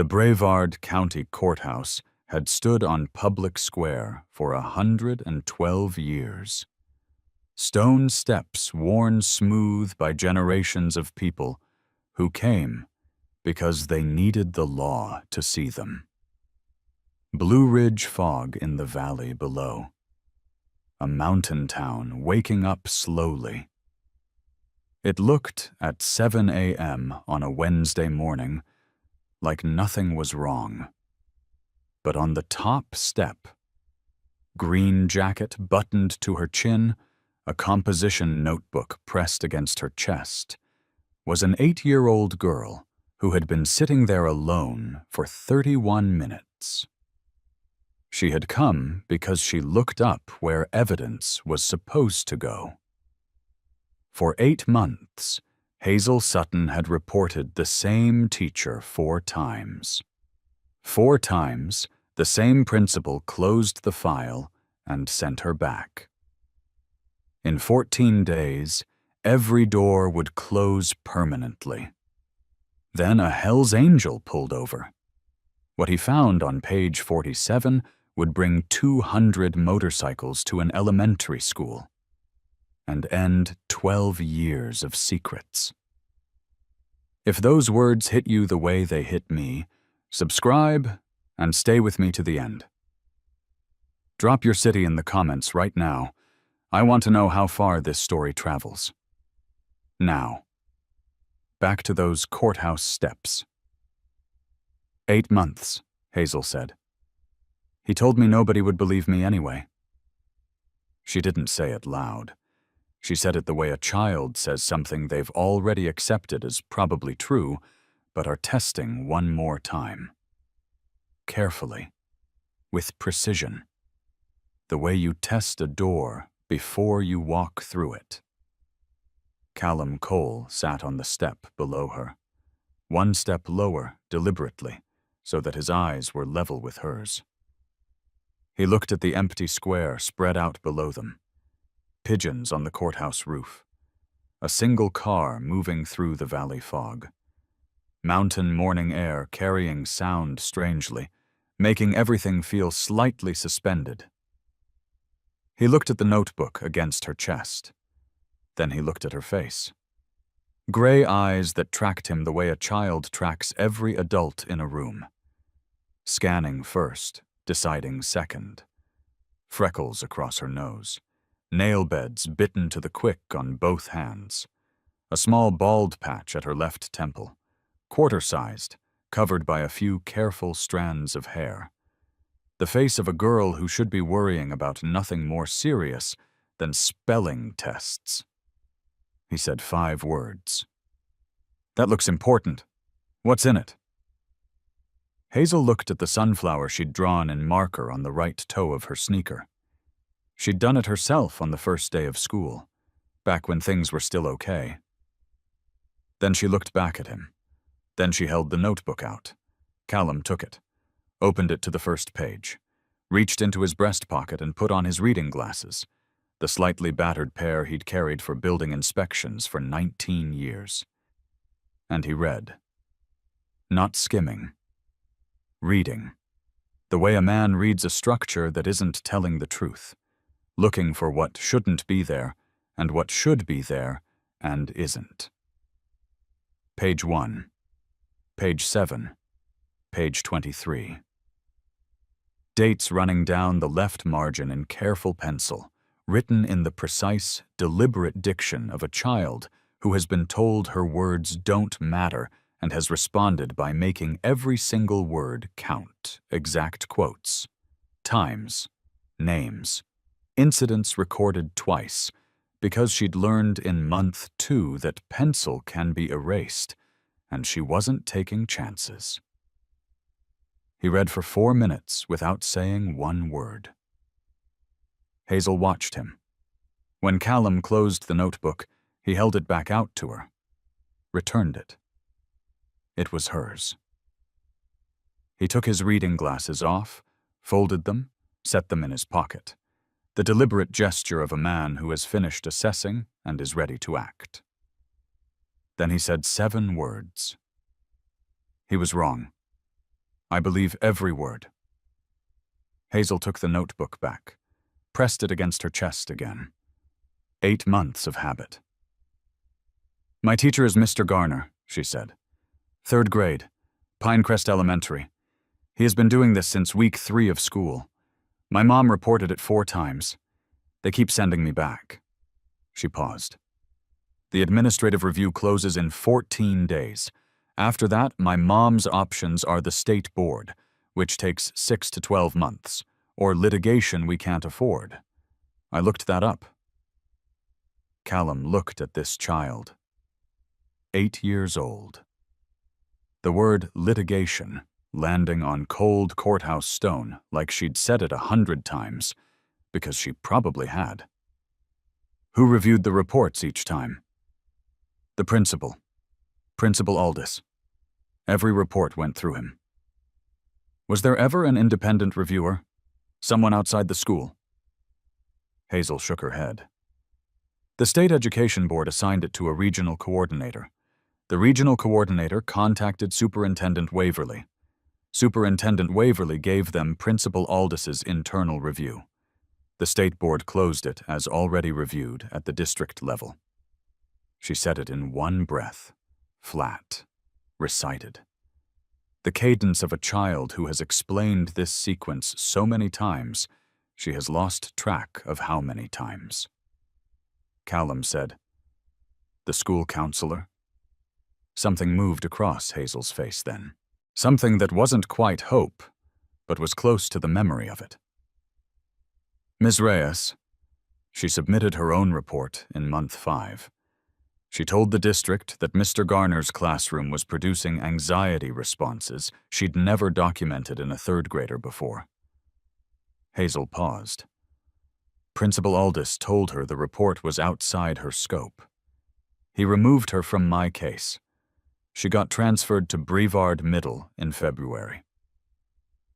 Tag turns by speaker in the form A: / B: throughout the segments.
A: The Brevard County Courthouse had stood on public square for 112 years. Stone steps worn smooth by generations of people who came because they needed the law to see them. Blue Ridge fog in the valley below. A mountain town waking up slowly. It looked at 7 a.m. on a Wednesday morning like nothing was wrong. But on the top step, green jacket buttoned to her chin, a composition notebook pressed against her chest, was an 8-year-old girl who had been sitting there alone for 31 minutes. She had come because she looked up where evidence was supposed to go. For 8 months, Hazel Sutton had reported the same teacher 4 times. 4 times, the same principal closed the file and sent her back. In 14 days, every door would close permanently. Then a Hell's Angel pulled over. What he found on page 47 would bring 200 motorcycles to an elementary school and end 12 years of secrets. If those words hit you the way they hit me, subscribe and stay with me to the end. Drop your city in the comments right now. I want to know how far this story travels. Now, back to those courthouse steps. 8 months, Hazel said. He told me nobody would believe me anyway. She didn't say it loud. She said it the way a child says something they've already accepted as probably true, but are testing one more time. Carefully, with precision. The way you test a door before you walk through it. Callum Cole sat on the step below her, 1 step lower deliberately, so that his eyes were level with hers. He looked at the empty square spread out below them. Pigeons on the courthouse roof. A single car moving through the valley fog. Mountain morning air carrying sound strangely, making everything feel slightly suspended. He looked at the notebook against her chest. Then he looked at her face. Gray eyes that tracked him the way a child tracks every adult in a room. Scanning first, deciding second. Freckles across her nose. Nail beds bitten to the quick on both hands. A small bald patch at her left temple. Quarter-sized, covered by a few careful strands of hair. The face of a girl who should be worrying about nothing more serious than spelling tests. He said 5 words. That looks important. What's in it? Hazel looked at the sunflower she'd drawn in marker on the right toe of her sneaker. She'd done it herself on the first day of school, back when things were still okay. Then she looked back at him. Then she held the notebook out. Callum took it, opened it to the first page, reached into his breast pocket and put on his reading glasses, the slightly battered pair he'd carried for building inspections for 19 years. And he read. Not skimming. Reading. The way a man reads a structure that isn't telling the truth. Looking for what shouldn't be there, and what should be there, and isn't. Page 1. Page 7. Page 23. Dates running down the left margin in careful pencil, written in the precise, deliberate diction of a child who has been told her words don't matter and has responded by making every single word count. Exact quotes. Times. Names. Incidents recorded twice, because she'd learned in month 2 that pencil can be erased, and she wasn't taking chances. He read for 4 minutes without saying one word. Hazel watched him. When Callum closed the notebook, he held it back out to her. Returned it. It was hers. He took his reading glasses off, folded them, set them in his pocket. The deliberate gesture of a man who has finished assessing and is ready to act. Then he said 7 words. He was wrong. I believe every word. Hazel took the notebook back, pressed it against her chest again. 8 months of habit. My teacher is Mr. Garner, she said. 3rd grade, Pinecrest Elementary. He has been doing this since week 3 of school. My mom reported it 4 times. They keep sending me back. She paused. The administrative review closes in 14 days. After that, my mom's options are the state board, which takes 6 to 12 months, or litigation we can't afford. I looked that up. Callum looked at this child. 8 years old. The word litigation landing on cold courthouse stone like she'd said it 100 times, because she probably had. Who reviewed the reports each time? The principal. Principal Aldis. Every report went through him. Was there ever an independent reviewer? Someone outside the school? Hazel shook her head. The State Education Board assigned it to a regional coordinator. The regional coordinator contacted Superintendent Waverly. Superintendent Waverly gave them Principal Aldis's internal review. The State Board closed it as already reviewed at the district level. She said it in one breath, flat, recited. The cadence of a child who has explained this sequence so many times, she has lost track of how many times. Callum said, "The school counselor?" Something moved across Hazel's face then. Something that wasn't quite hope, but was close to the memory of it. Ms. Reyes. She submitted her own report in month 5. She told the district that Mr. Garner's classroom was producing anxiety responses she'd never documented in a 3rd grader before. Hazel paused. Principal Aldis told her the report was outside her scope. He removed her from my case. She got transferred to Brevard Middle in February.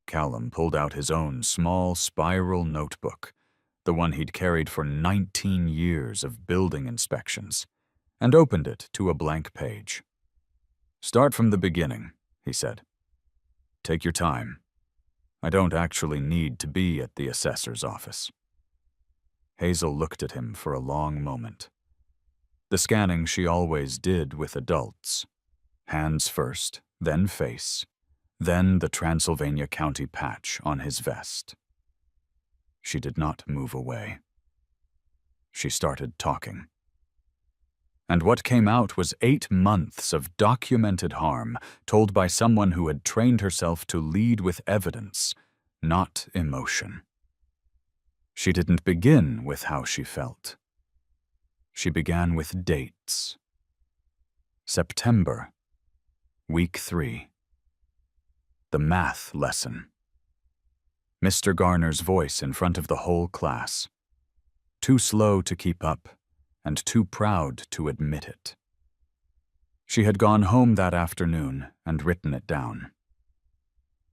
A: Callum pulled out his own small spiral notebook, the one he'd carried for 19 years of building inspections, and opened it to a blank page. "Start from the beginning," he said. "Take your time. I don't actually need to be at the assessor's office." Hazel looked at him for a long moment. The scanning she always did with adults. Hands first, then face, then the Transylvania County patch on his vest. She did not move away. She started talking. And what came out was 8 months of documented harm told by someone who had trained herself to lead with evidence, not emotion. She didn't begin with how she felt. She began with dates. September, week 3. The math lesson. Mr. Garner's voice in front of the whole class. Too slow to keep up, and too proud to admit it. She had gone home that afternoon and written it down.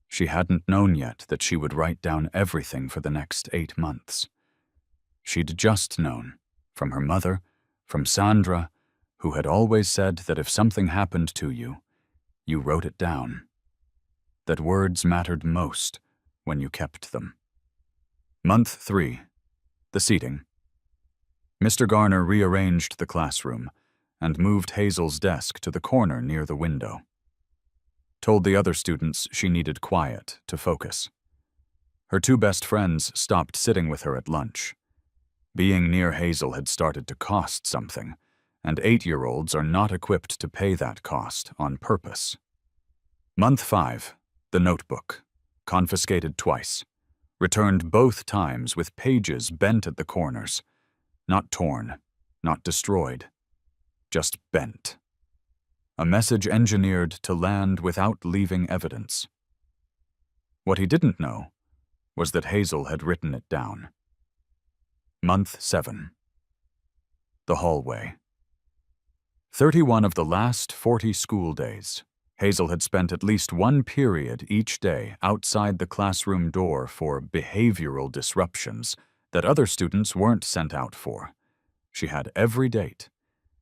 A: She hadn't known yet that she would write down everything for the next 8 months. She'd just known, from her mother, from Sandra, who had always said that if something happened to you, you wrote it down. That words mattered most when you kept them. Month 3. The seating. Mr. Garner rearranged the classroom and moved Hazel's desk to the corner near the window. Told the other students she needed quiet to focus. Her 2 best friends stopped sitting with her at lunch. Being near Hazel had started to cost something, and 8-year-olds are not equipped to pay that cost on purpose. Month 5. The notebook. Confiscated twice. Returned both times with pages bent at the corners. Not torn, not destroyed. Just bent. A message engineered to land without leaving evidence. What he didn't know was that Hazel had written it down. Month 7. The hallway. 31 of the last 40 school days, Hazel had spent at least one period each day outside the classroom door for behavioral disruptions that other students weren't sent out for. She had every date,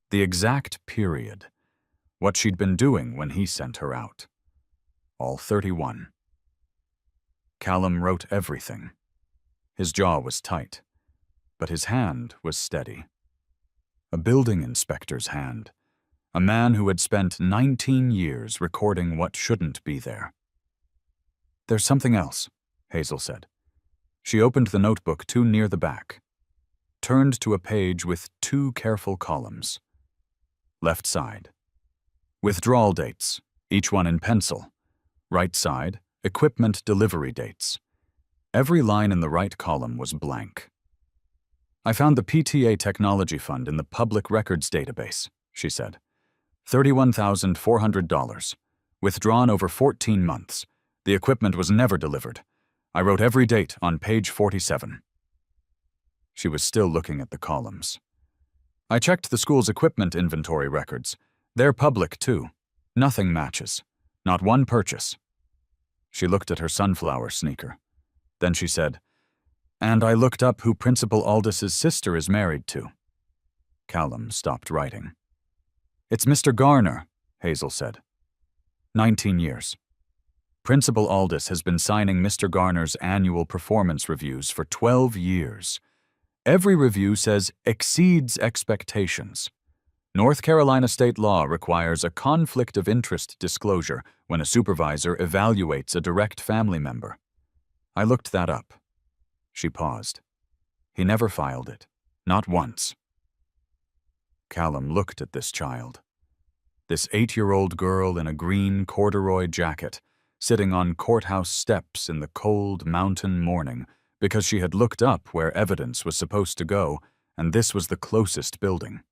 A: the exact period, what she'd been doing when he sent her out. All 31. Callum wrote everything. His jaw was tight, but his hand was steady. A building inspector's hand. A man who had spent 19 years recording what shouldn't be there. "There's something else," Hazel said. She opened the notebook too near the back, turned to a page with 2 careful columns. Left side, withdrawal dates, each one in pencil. Right side, equipment delivery dates. Every line in the right column was blank. "I found the PTA Technology Fund in the Public Records Database," she said. $31,400. Withdrawn over 14 months. The equipment was never delivered. I wrote every date on page 47. She was still looking at the columns. "I checked the school's equipment inventory records. They're public, too. Nothing matches. Not one purchase." She looked at her sunflower sneaker. Then she said, "And I looked up who Principal Aldis's sister is married to." Callum stopped writing. "It's Mr. Garner," Hazel said. 19 years. Principal Aldis has been signing Mr. Garner's annual performance reviews for 12 years. Every review says exceeds expectations. North Carolina state law requires a conflict of interest disclosure when a supervisor evaluates a direct family member. I looked that up." She paused. "He never filed it. Not once." Callum looked at this child. This 8-year-old girl in a green corduroy jacket, sitting on courthouse steps in the cold mountain morning because she had looked up where evidence was supposed to go, and this was the closest building.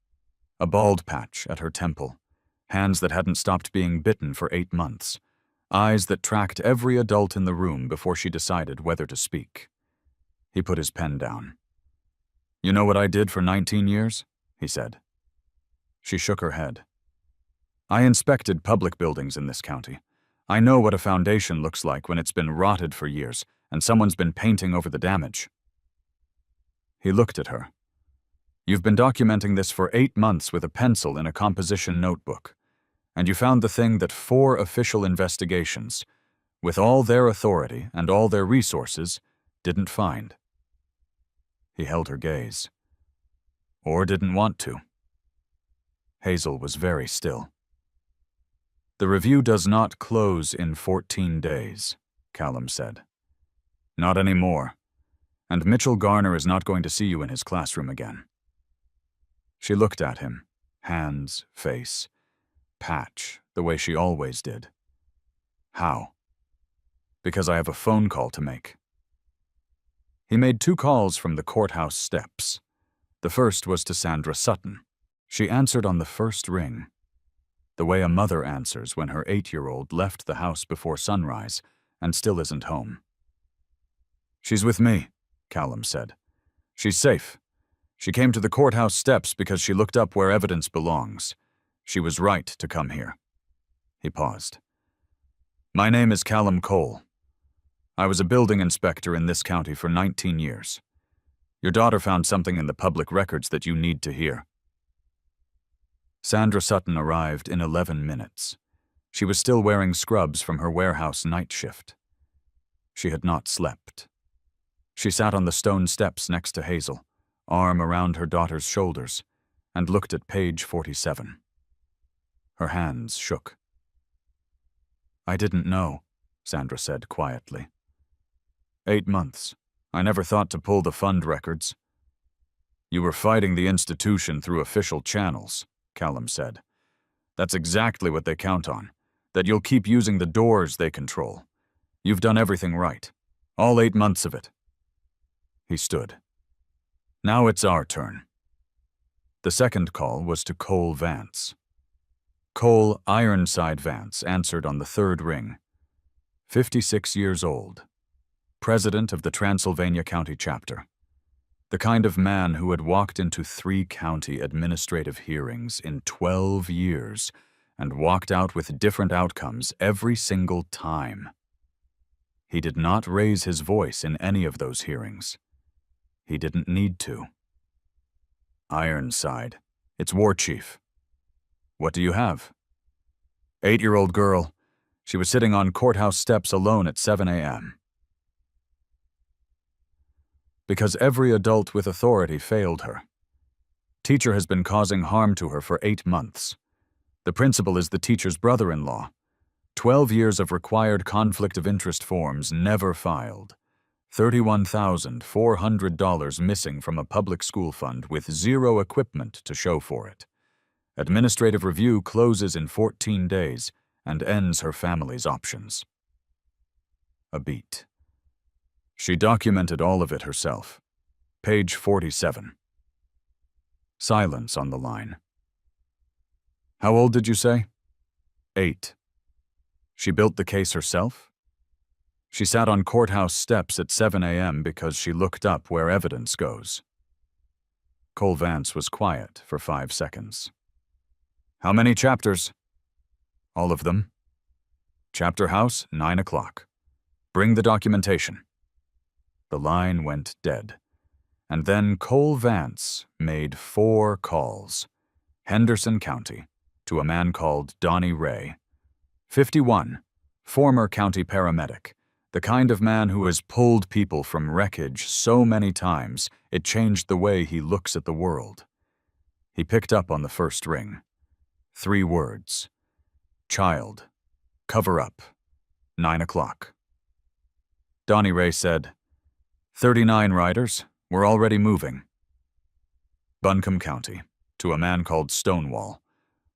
A: A bald patch at her temple, hands that hadn't stopped being bitten for 8 months, eyes that tracked every adult in the room before she decided whether to speak. He put his pen down. "You know what I did for 19 years?" he said. She shook her head. "I inspected public buildings in this county. I know what a foundation looks like when it's been rotted for years and someone's been painting over the damage." He looked at her. "You've been documenting this for 8 months with a pencil in a composition notebook, and you found the thing that 4 official investigations, with all their authority and all their resources, didn't find." He held her gaze. Or didn't want to. Hazel was very still. "The review does not close in 14 days, Callum said. "Not anymore. And Mitchell Garner is not going to see you in his classroom again." She looked at him, hands, face, patch, the way she always did. "How?" "Because I have a phone call to make." He made 2 calls from the courthouse steps. The first was to Sandra Sutton. She answered on the first ring, the way a mother answers when her 8-year-old left the house before sunrise and still isn't home. "She's with me," Callum said. "She's safe. She came to the courthouse steps because she looked up where evidence belongs. She was right to come here." He paused. "My name is Callum Cole. I was a building inspector in this county for 19 years. Your daughter found something in the public records that you need to hear." Sandra Sutton arrived in 11 minutes. She was still wearing scrubs from her warehouse night shift. She had not slept. She sat on the stone steps next to Hazel, arm around her daughter's shoulders, and looked at page 47. Her hands shook. "I didn't know," Sandra said quietly. 8 months. I never thought to pull the fund records." "You were fighting the institution through official channels," Callum said. "That's exactly what they count on, that you'll keep using the doors they control. You've done everything right. All 8 months of it." He stood. "Now it's our turn." The second call was to Cole Vance. Cole Ironside Vance answered on the 3rd ring. 56 years old. President of the Transylvania County Chapter. The kind of man who had walked into 3 county administrative hearings in 12 years and walked out with different outcomes every single time. He did not raise his voice in any of those hearings. He didn't need to. "Ironside, it's War Chief. What do you have?" 8-year-old girl. She was sitting on courthouse steps alone at 7 a.m. because every adult with authority failed her. Teacher has been causing harm to her for 8 months. The principal is the teacher's brother-in-law. 12 years of required conflict of interest forms never filed. $31,400 missing from a public school fund with zero equipment to show for it. Administrative review closes in 14 days and ends her family's options. A beat. She documented all of it herself. Page 47. Silence on the line. How old did you say? 8. She built the case herself? She sat on courthouse steps at 7 a.m. because she looked up where evidence goes. Cole Vance was quiet for 5 seconds. How many chapters? All of them. Chapter house, 9 o'clock. Bring the documentation. The line went dead. And then Cole Vance made 4 calls. Henderson County, to a man called Donnie Ray. 51, former county paramedic, the kind of man who has pulled people from wreckage so many times it changed the way he looks at the world. He picked up on the first ring. 3 words. Child. Cover up. 9 o'clock. Donnie Ray said, 39 riders. We're already moving. Buncombe County, to a man called Stonewall.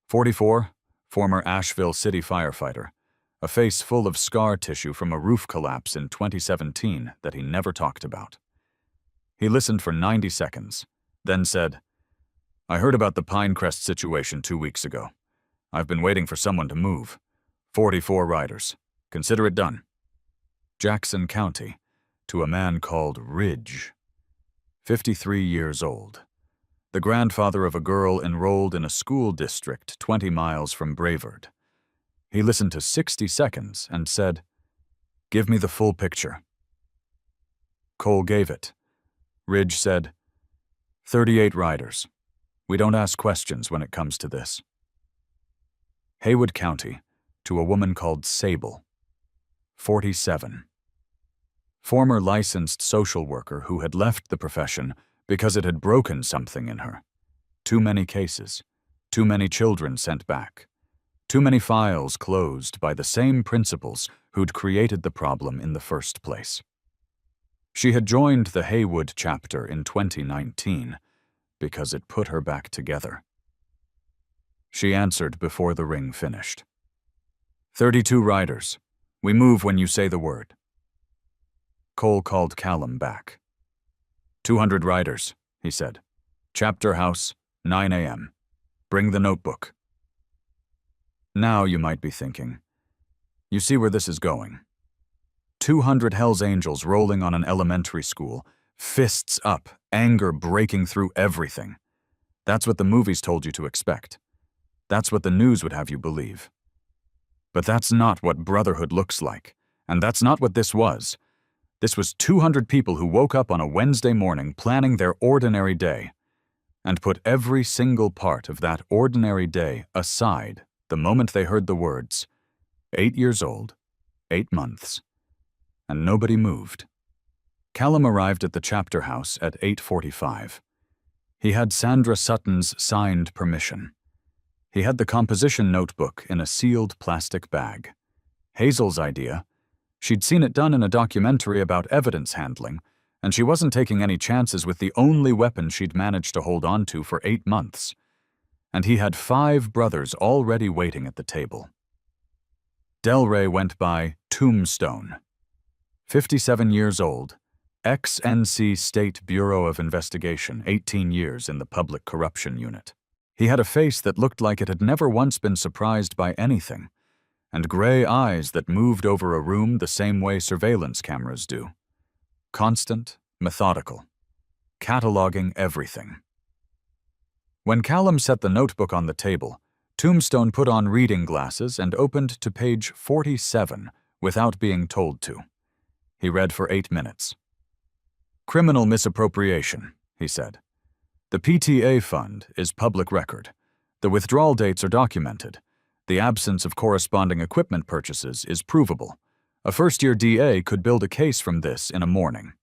A: 44, former Asheville City firefighter, a face full of scar tissue from a roof collapse in 2017 that he never talked about. He listened for 90 seconds, then said, I heard about the Pinecrest situation 2 weeks ago. I've been waiting for someone to move. 44 riders. Consider it done. Jackson County, to a man called Ridge. 53 years old. The grandfather of a girl enrolled in a school district 20 miles from Brevard. He listened to 60 seconds and said, Give me the full picture. Cole gave it. Ridge said, 38 riders. We don't ask questions when it comes to this. Haywood County, to a woman called Sable. 47. Former licensed social worker who had left the profession because it had broken something in her. Too many cases, too many children sent back, too many files closed by the same principals who'd created the problem in the first place. She had joined the Haywood chapter in 2019 because it put her back together. She answered before the ring finished. 32 riders. We move when you say the word. Cole called Callum back. 200 riders, he said. Chapter house, 9 a.m. Bring the notebook. Now you might be thinking, you see where this is going. 200 Hells Angels rolling on an elementary school, fists up, anger breaking through everything. That's what the movies told you to expect. That's what the news would have you believe. But that's not what brotherhood looks like, and that's not what this was. This was 200 people who woke up on a Wednesday morning planning their ordinary day and put every single part of that ordinary day aside the moment they heard the words, 8 years old, 8 months, and nobody moved. Callum arrived at the chapter house at 8:45. He had Sandra Sutton's signed permission. He had the composition notebook in a sealed plastic bag. Hazel's idea. She'd seen it done in a documentary about evidence handling, and she wasn't taking any chances with the only weapon she'd managed to hold on to for 8 months. And he had 5 brothers already waiting at the table. Delray went by Tombstone. 57 years old, ex-NC State Bureau of Investigation, 18 years in the Public Corruption Unit. He had a face that looked like it had never once been surprised by anything, and gray eyes that moved over a room the same way surveillance cameras do. Constant, methodical, cataloging everything. When Callum set the notebook on the table, Tombstone put on reading glasses and opened to page 47 without being told to. He read for 8 minutes. Criminal misappropriation, he said. The PTA fund is public record. The withdrawal dates are documented. The absence of corresponding equipment purchases is provable. A first-year DA could build a case from this in a morning.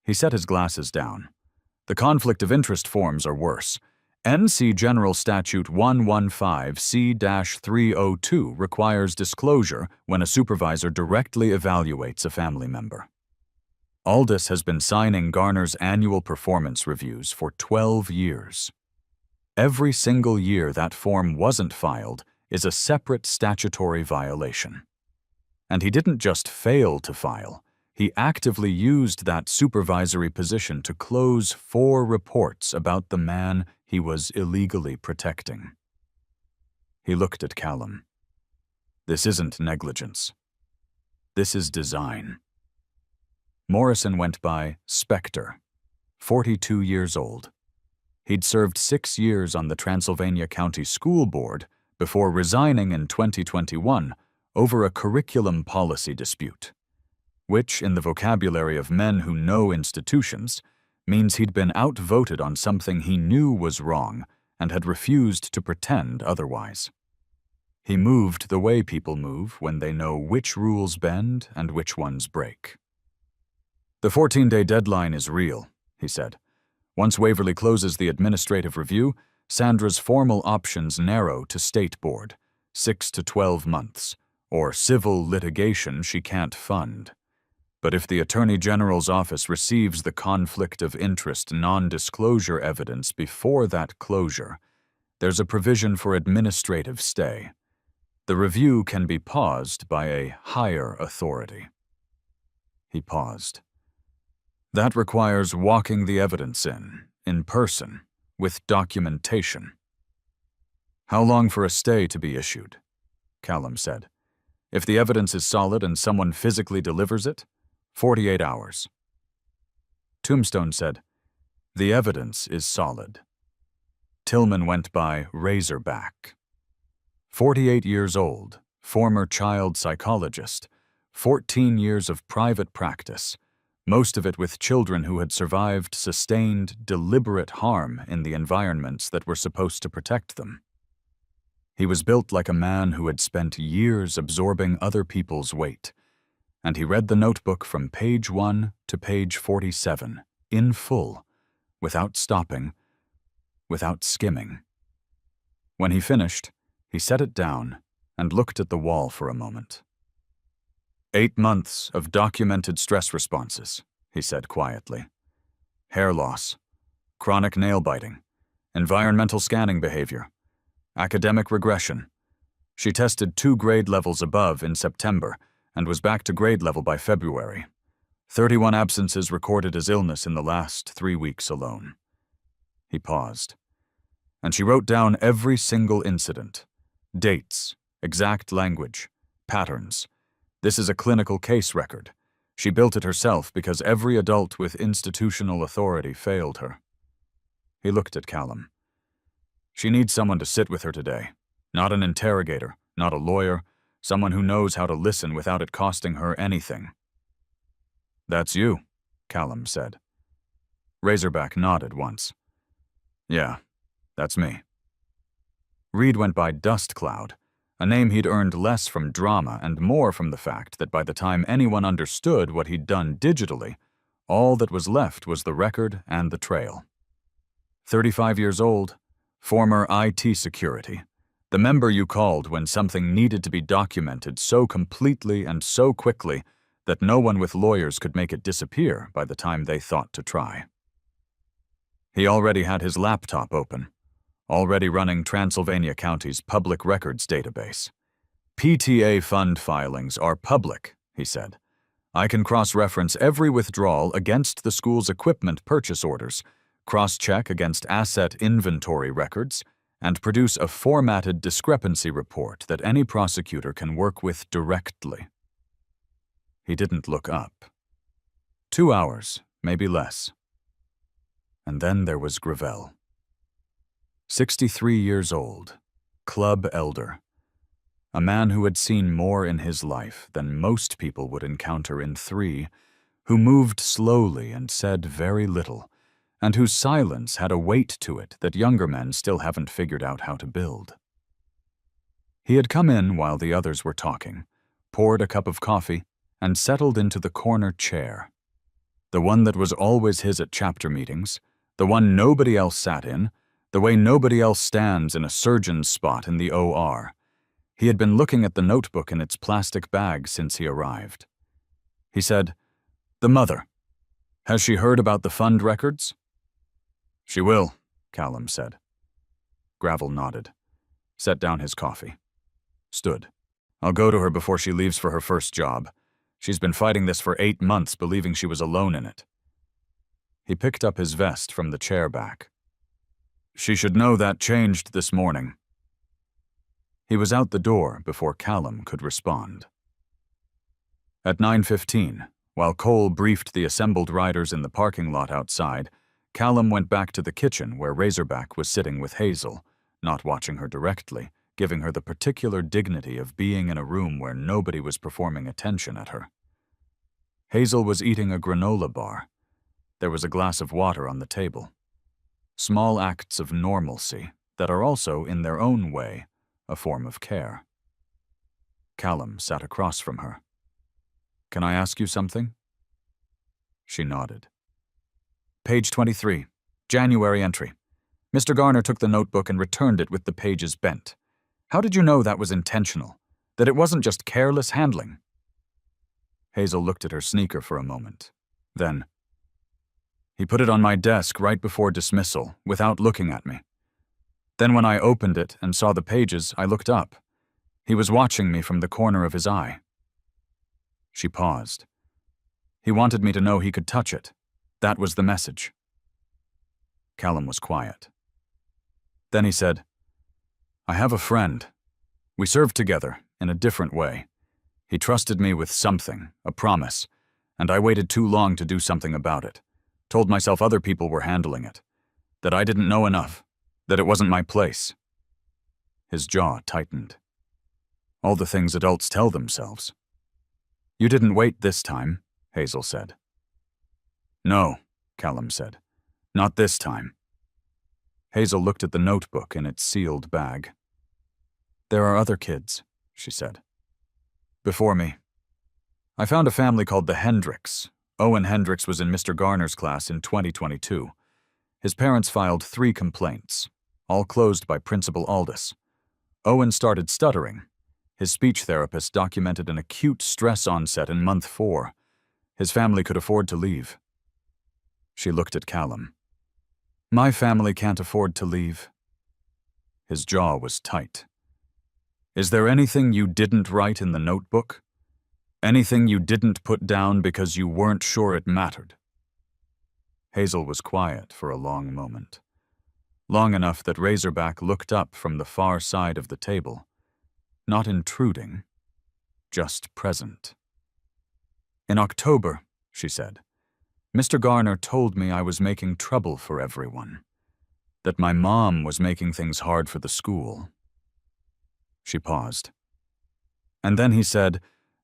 A: He set his glasses down. The conflict of interest forms are worse. NC General Statute 115C-302 requires disclosure when a supervisor directly evaluates a family member. Aldous has been signing Garner's annual performance reviews for 12 years. Every single year that form wasn't filed is a separate statutory violation. And he didn't just fail to file, he actively used that supervisory position to close 4 reports about the man he was illegally protecting. He looked at Callum. This isn't negligence. This is design. Morrison went by Spectre, 42 years old. He'd served 6 years on the Transylvania County School Board before resigning in 2021 over a curriculum policy dispute, which, in the vocabulary of men who know institutions, means he'd been outvoted on something he knew was wrong and had refused to pretend otherwise. He moved the way people move when they know which rules bend and which ones break. The 14-day deadline is real, he said. Once Waverly closes the administrative review, Sandra's formal options narrow to state board, 6 to 12 months, or civil litigation she can't fund. But if the Attorney General's office receives the conflict of interest non-disclosure evidence before that closure, there's a provision for administrative stay. The review can be paused by a higher authority. He paused. That requires walking the evidence in person, with documentation. How long for a stay to be issued? Callum said. If the evidence is solid and someone physically delivers it, 48 hours. Tombstone said, the evidence is solid. Tillman went by Razorback. 48 years old, former child psychologist, 14 years of private practice, most of it with children who had survived sustained, deliberate harm in the environments that were supposed to protect them. He was built like a man who had spent years absorbing other people's weight, and he read the notebook from page 1 to page 47, in full, without stopping, without skimming. When he finished, he set it down and looked at the wall for a moment. 8 months of documented stress responses, he said quietly. Hair loss, chronic nail biting, environmental scanning behavior, academic regression. She tested 2 grade levels above in September and was back to grade level by February. 31 absences recorded as illness in the last 3 weeks alone. He paused. And she wrote down every single incident. Dates, exact language, patterns. This is a clinical case record. She built it herself because every adult with institutional authority failed her. He looked at Callum. She needs someone to sit with her today. Not an interrogator, not a lawyer, someone who knows how to listen without it costing her anything. That's you, Callum said. Razorback nodded once. Yeah, that's me. Reed went by Dust Cloud, a name he'd earned less from drama and more from the fact that by the time anyone understood what he'd done digitally, all that was left was the record and the trail. 35 years old, former IT security, the member you called when something needed to be documented so completely and so quickly that no one with lawyers could make it disappear by the time they thought to try. He already had his laptop open, already running Transylvania County's public records database. PTA fund filings are public, he said. I can cross-reference every withdrawal against the school's equipment purchase orders, cross-check against asset inventory records, and produce a formatted discrepancy report that any prosecutor can work with directly. He didn't look up. 2 hours, maybe less. And then there was Gravel. 63 years old, club elder. A man who had seen more in his life than most people would encounter in 3, who moved slowly and said very little, and whose silence had a weight to it that younger men still haven't figured out how to build. He had come in while the others were talking, poured a cup of coffee, and settled into the corner chair. The one that was always his at chapter meetings, the one nobody else sat in, the way nobody else stands in a surgeon's spot in the OR. He had been looking at the notebook in its plastic bag since he arrived. He said, "The mother. Has she heard about the fund records?" "She will," Callum said. Gravel nodded, set down his coffee, stood. "I'll go to her before she leaves for her first job. She's been fighting this for 8 months, believing she was alone in it." He picked up his vest from the chair back. "She should know that changed this morning." He was out the door before Callum could respond. At 9:15, while Cole briefed the assembled riders in the parking lot outside, Callum went back to the kitchen where Razorback was sitting with Hazel, not watching her directly, giving her the particular dignity of being in a room where nobody was performing attention at her. Hazel was eating a granola bar. There was a glass of water on the table. Small acts of normalcy that are also, in their own way, a form of care. Callum sat across from her. "Can I ask you something?" She nodded. "Page 23, January entry. Mr. Garner took the notebook and returned it with the pages bent. How did you know that was intentional? That it wasn't just careless handling?" Hazel looked at her sneaker for a moment. Then, "He put it on my desk right before dismissal, without looking at me. Then when I opened it and saw the pages, I looked up. He was watching me from the corner of his eye." She paused. "He wanted me to know he could touch it. That was the message." Callum was quiet. Then he said, "I have a friend. We served together, in a different way. He trusted me with something, a promise, and I waited too long to do something about it. Told myself other people were handling it. That I didn't know enough. That it wasn't my place." His jaw tightened. All the things adults tell themselves. "You didn't wait this time," Hazel said. "No," Callum said. "Not this time." Hazel looked at the notebook in its sealed bag. "There are other kids," she said. "Before me. I found a family called the Hendricks. Owen Hendricks was in Mr. Garner's class in 2022. His parents filed 3 complaints, all closed by Principal Aldous. Owen started stuttering. His speech therapist documented an acute stress onset in month 4. His family could afford to leave." She looked at Callum. "My family can't afford to leave." His jaw was tight. "Is there anything you didn't write in the notebook? Anything you didn't put down because you weren't sure it mattered?" Hazel was quiet for a long moment. Long enough that Razorback looked up from the far side of the table. Not intruding, just present. "In October," she said, "Mr. Garner told me I was making trouble for everyone. That my mom was making things hard for the school." She paused. "And then he said,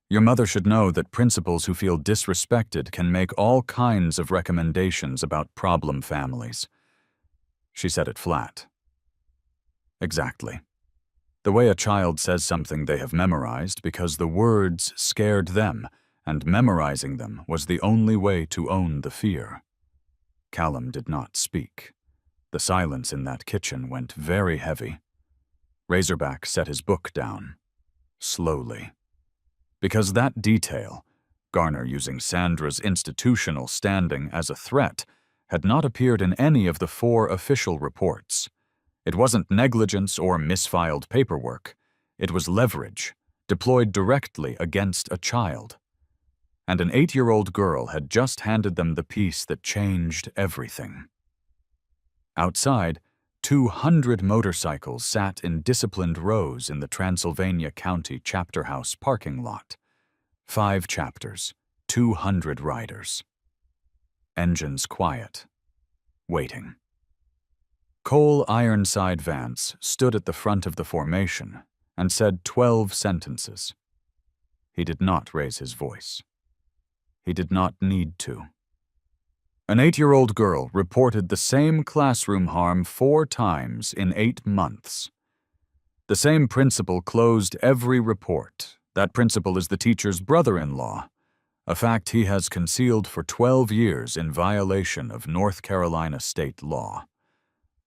A: 'Your mother should know that principals who feel disrespected can make all kinds of recommendations about problem families.'" She said it flat. "Exactly. The way a child says something they have memorized because the words scared them, and memorizing them was the only way to own the fear." Callum did not speak. The silence in that kitchen went very heavy. Razorback set his book down, slowly. Because that detail, Garner using Sandra's institutional standing as a threat, had not appeared in any of the 4 official reports. It wasn't negligence or misfiled paperwork. It was leverage, deployed directly against a child. And an 8-year-old girl had just handed them the piece that changed everything. Outside, 200 motorcycles sat in disciplined rows in the Transylvania County Chapter House parking lot. 5 chapters, 200 riders. Engines quiet, waiting. Cole Ironside Vance stood at the front of the formation and said 12 sentences. He did not raise his voice. He did not need to. An 8-year-old girl reported the same classroom harm 4 times in 8 months. The same principal closed every report. That principal is the teacher's brother-in-law. a fact he has concealed for 12 years in violation of North Carolina state law.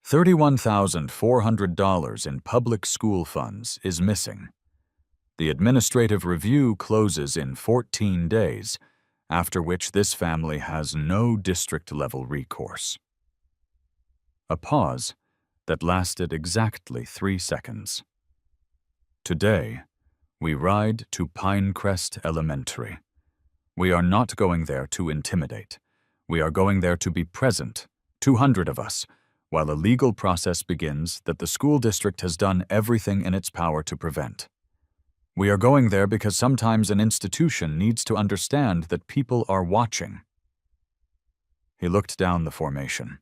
A: $31,400 in public school funds is missing. The administrative review closes in 14 days, after which this family has no district-level recourse. A pause that lasted exactly 3 seconds. Today, we ride to Pinecrest Elementary. We are not going there to intimidate. We are going there to be present, 200 of us, while a legal process begins that the school district has done everything in its power to prevent. We are going there because sometimes an institution needs to understand that people are watching. He looked down the formation.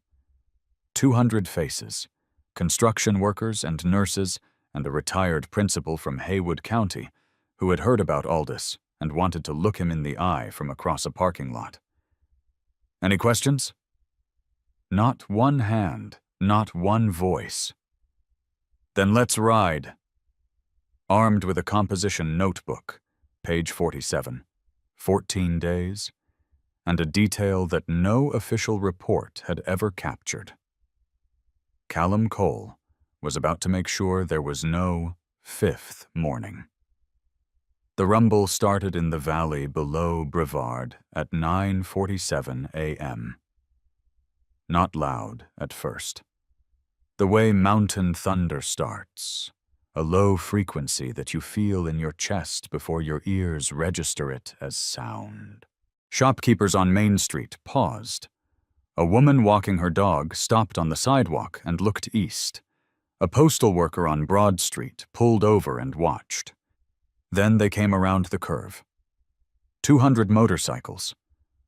A: 200 faces, construction workers and nurses, and a retired principal from Haywood County who had heard about Aldis and wanted to look him in the eye from across a parking lot. Any questions? Not one hand, not one voice. Then let's ride. Armed with a composition notebook, page 47, 14 days, and a detail that no official report had ever captured. Callum Cole was about to make sure there was no 5th morning. The rumble started in the valley below Brevard at 9:47 a.m. Not loud at first. The way mountain thunder starts, a low frequency that you feel in your chest before your ears register it as sound. Shopkeepers on Main Street paused. A woman walking her dog stopped on the sidewalk and looked east. A postal worker on Broad Street pulled over and watched. Then they came around the curve. 200 motorcycles,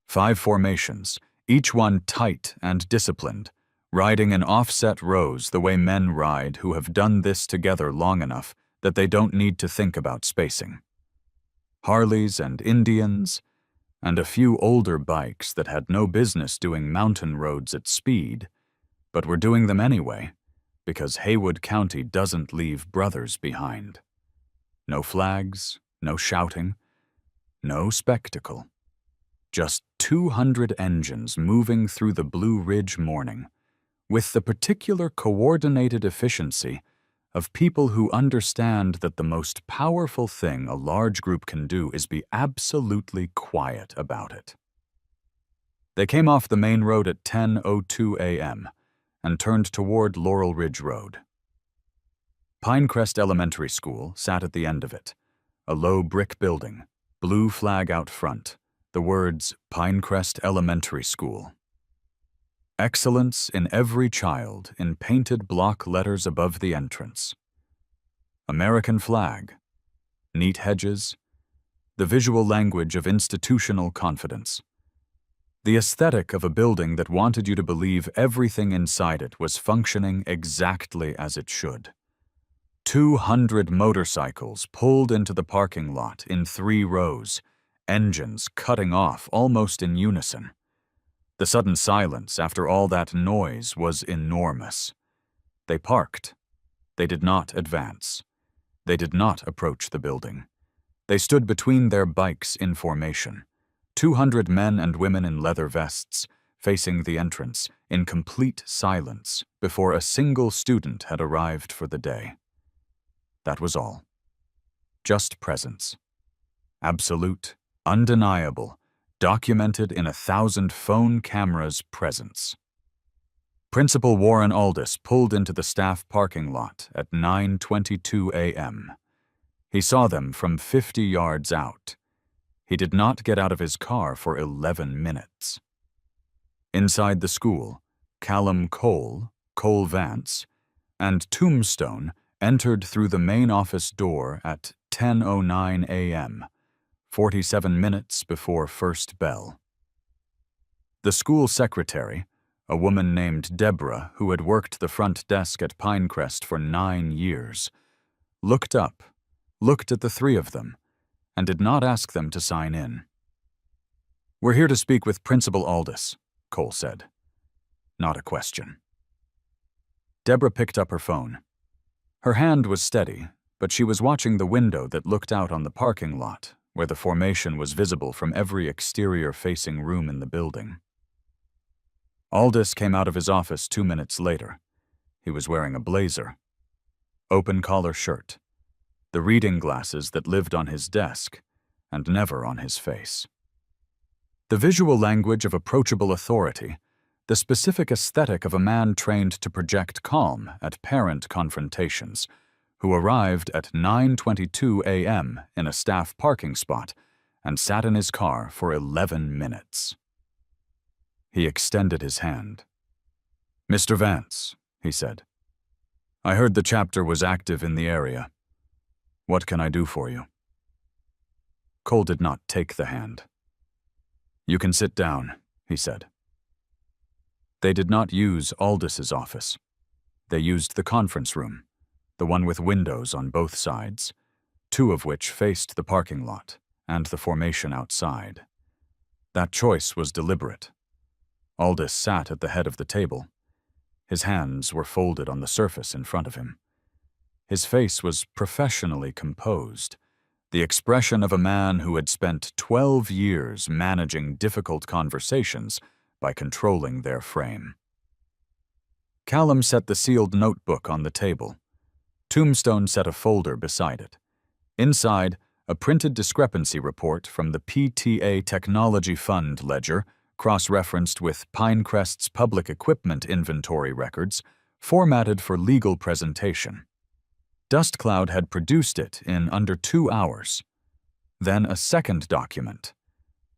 A: 5 formations, each one tight and disciplined, riding in offset rows the way men ride who have done this together long enough that they don't need to think about spacing. Harleys and Indians, and a few older bikes that had no business doing mountain roads at speed, but were doing them anyway, because Haywood County doesn't leave brothers behind. No flags, no shouting, no spectacle. Just 200 engines moving through the Blue Ridge morning, with the particular coordinated efficiency of people who understand that the most powerful thing a large group can do is be absolutely quiet about it. They came off the main road at 10:02 a.m. and turned toward Laurel Ridge Road. Pinecrest Elementary School sat at the end of it, a low brick building, blue flag out front, the words Pinecrest Elementary School. Excellence in every child in painted block letters above the entrance. American flag, neat hedges, the visual language of institutional confidence. The aesthetic of a building that wanted you to believe everything inside it was functioning exactly as it should. 200 motorcycles pulled into the parking lot in 3 rows, engines cutting off almost in unison. The sudden silence after all that noise was enormous. They parked. They did not advance. They did not approach the building. They stood between their bikes in formation, 200 men and women in leather vests, facing the entrance, in complete silence before a single student had arrived for the day. That was all. Just presence. Absolute, undeniable, documented in 1,000 phone cameras' presence. Principal Warren Aldis pulled into the staff parking lot at 9:22 a.m. He saw them from 50 yards out. He did not get out of his car for 11 minutes. Inside the school, Callum Cole, Cole Vance, and Tombstone entered through the main office door at 10:09 a.m., 47 minutes before first bell. The school secretary, a woman named Deborah who had worked the front desk at Pinecrest for 9 years, looked up, looked at the 3 of them, and did not ask them to sign in. "We're here to speak with Principal Aldis," Cole said. Not a question. Deborah picked up her phone. Her hand was steady, but she was watching the window that looked out on the parking lot, where the formation was visible from every exterior-facing room in the building. Aldous came out of his office 2 minutes later. He was wearing a blazer, open-collar shirt, the reading glasses that lived on his desk and never on his face. The visual language of approachable authority, the specific aesthetic of a man trained to project calm at parent confrontations, who arrived at 9:22 a.m. in a staff parking spot and sat in his car for 11 minutes. He extended his hand. "Mr. Vance," he said, "I heard the chapter was active in the area. What can I do for you?" Cole did not take the hand. "You can sit down," he said. They did not use Aldis's office. They used the conference room, the one with windows on both sides, 2 of which faced the parking lot and the formation outside. That choice was deliberate. Aldis sat at the head of the table. His hands were folded on the surface in front of him. His face was professionally composed, the expression of a man who had spent 12 years managing difficult conversations by controlling their frame. Callum set the sealed notebook on the table. Tombstone set a folder beside it. Inside, a printed discrepancy report from the PTA Technology Fund ledger, cross-referenced with Pinecrest's public equipment inventory records, formatted for legal presentation. Dustcloud had produced it in under 2 hours. Then a second document,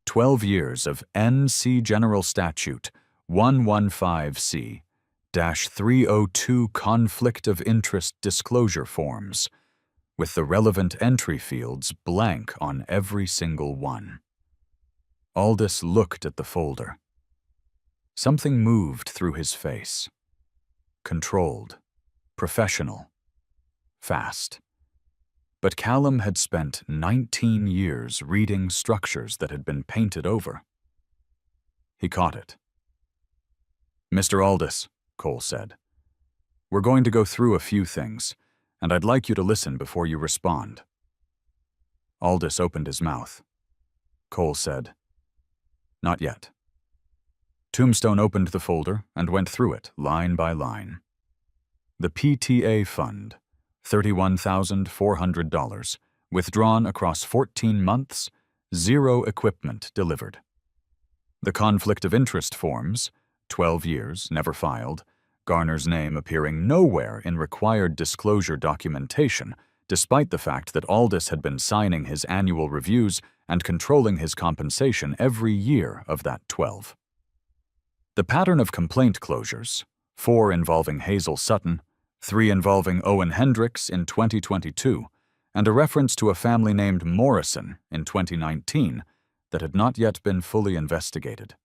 A: 12 years of NC General Statute 115C-302 Conflict of Interest Disclosure Forms, with the relevant entry fields blank on every single one. Aldis looked at the folder. Something moved through his face. Controlled, professional, fast. But Callum had spent 19 years reading structures that had been painted over. He caught it. "Mr. Aldis," Cole said, "we're going to go through a few things, and I'd like you to listen before you respond." Aldis opened his mouth. Cole said, "Not yet." Tombstone opened the folder and went through it line by line. The PTA fund, $31,400, withdrawn across 14 months, 0 equipment delivered. The conflict of interest forms, 12 years, never filed, Garner's name appearing nowhere in required disclosure documentation, despite the fact that Aldis had been signing his annual reviews and controlling his compensation every year of that 12. The pattern of complaint closures, 4 involving Hazel Sutton, 3 involving Owen Hendricks in 2022, and a reference to a family named Morrison in 2019 that had not yet been fully investigated.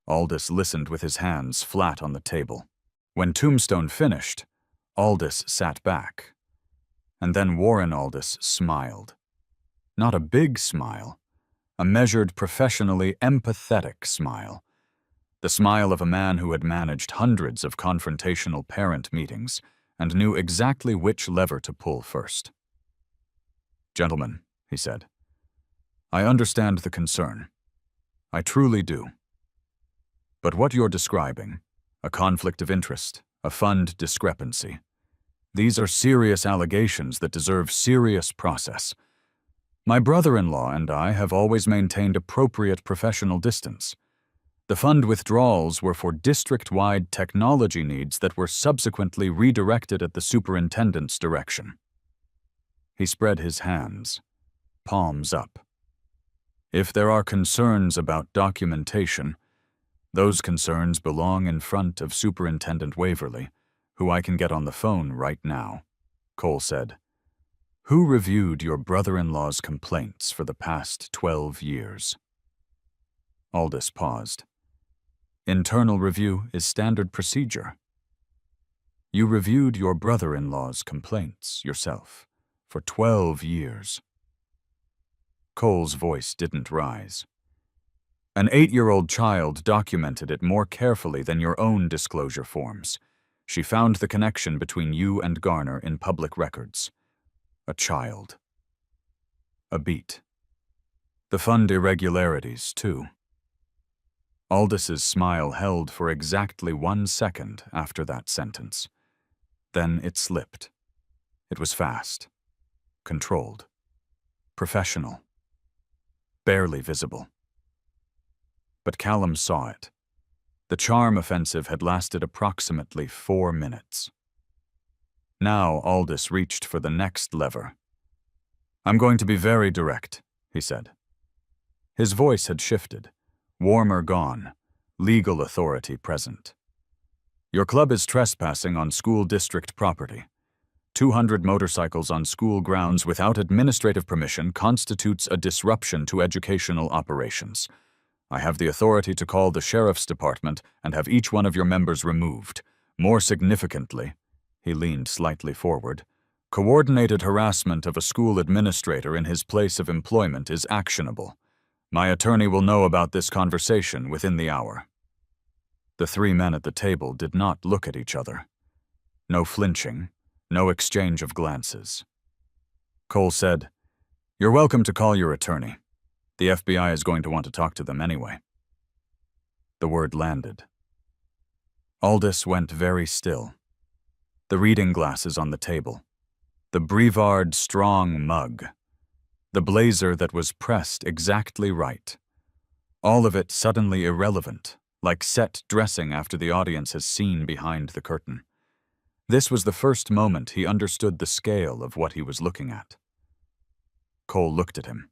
A: Aldis listened with his hands flat on the table. When Tombstone finished, Aldis sat back. And then Warren Aldis smiled. Not a big smile, a measured, professionally empathetic smile. The smile of a man who had managed hundreds of confrontational parent meetings and knew exactly which lever to pull first. "Gentlemen," he said, "I understand the concern. I truly do. But what you're describing, a conflict of interest, a fund discrepancy, these are serious allegations that deserve serious process. My brother-in-law and I have always maintained appropriate professional distance. The fund withdrawals were for district-wide technology needs that were subsequently redirected at the superintendent's direction." He spread his hands, palms up. "If there are concerns about documentation, those concerns belong in front of Superintendent Waverly, who I can get on the phone right now," Cole said. "Who reviewed your brother-in-law's complaints for the past 12 years? Aldis paused. "Internal review is standard procedure." "You reviewed your brother-in-law's complaints yourself for 12 years. Cole's voice didn't rise. "An 8-year-old child documented it more carefully than your own disclosure forms. She found the connection between you and Garner in public records. A child." A beat. The fund irregularities, too. Aldis's smile held for exactly 1 second after that sentence. Then it slipped. It was fast, controlled, professional, barely visible. But Callum saw it. The charm offensive had lasted approximately 4 minutes. Now Aldis reached for the next lever. "I'm going to be very direct," he said. His voice had shifted, warmer gone, legal authority present. "Your club is trespassing on school district property. 200 motorcycles on school grounds without administrative permission constitutes a disruption to educational operations. I have the authority to call the sheriff's department and have each one of your members removed. More significantly," he leaned slightly forward, "coordinated harassment of a school administrator in his place of employment is actionable. My attorney will know about this conversation within the hour." The 3 men at the table did not look at each other. No flinching, no exchange of glances. Cole said, "You're welcome to call your attorney. The FBI is going to want to talk to them anyway." The word landed. Aldis went very still. The reading glasses on the table, the Brevard strong mug, the blazer that was pressed exactly right. All of it suddenly irrelevant, like set dressing after the audience has seen behind the curtain. This was the first moment he understood the scale of what he was looking at. Cole looked at him.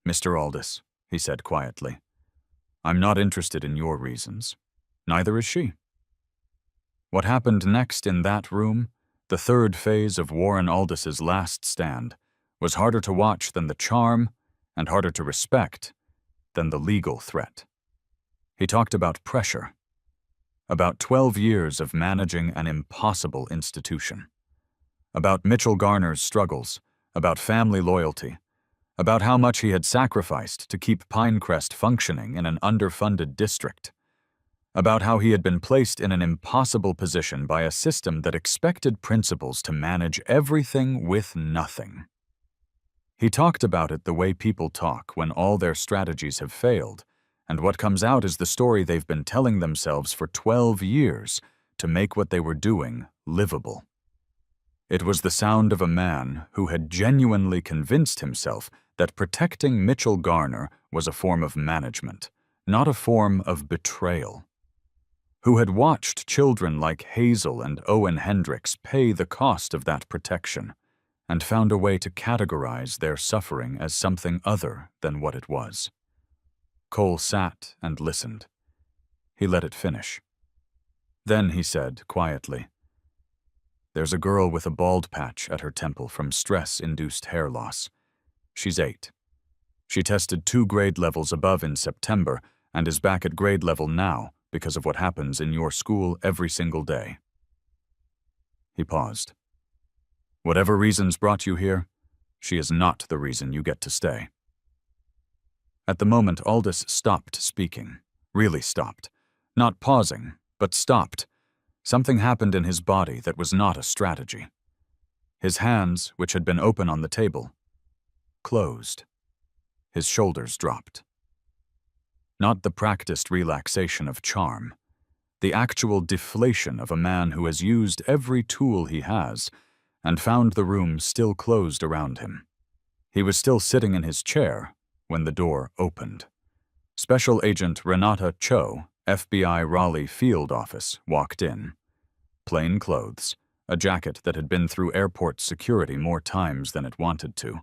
A: "Mr. Aldis," he said quietly, "I'm not interested in your reasons. Neither is she." What happened next in that room, the third phase of Warren Aldis's last stand, was harder to watch than the charm, and harder to respect than the legal threat. He talked about pressure, about 12 years of managing an impossible institution, about Mitchell Garner's struggles, about family loyalty, about how much he had sacrificed to keep Pinecrest functioning in an underfunded district, about how he had been placed in an impossible position by a system that expected principals to manage everything with nothing. He talked about it the way people talk when all their strategies have failed, and what comes out is the story they've been telling themselves for 12 years to make what they were doing livable. It was the sound of a man who had genuinely convinced himself that protecting Mitchell Garner was a form of management, not a form of betrayal. Who had watched children like Hazel and Owen Hendricks pay the cost of that protection, and found a way to categorize their suffering as something other than what it was. Cole sat and listened. He let it finish. Then he said, quietly, "There's a girl with a bald patch at her temple from stress-induced hair loss. She's 8. She tested 2 grade levels above in September and is back at grade level now because of what happens in your school every single day." He paused. "Whatever reasons brought you here, she is not the reason you get to stay." At the moment, Aldis stopped speaking, really stopped. Not pausing, but stopped. Something happened in his body that was not a strategy. His hands, which had been open on the table, closed. His shoulders dropped. Not the practiced relaxation of charm, the actual deflation of a man who has used every tool he has and found the room still closed around him. He was still sitting in his chair when the door opened. Special Agent Renata Cho, FBI Raleigh Field Office, walked in. Plain clothes, a jacket that had been through airport security more times than it wanted to,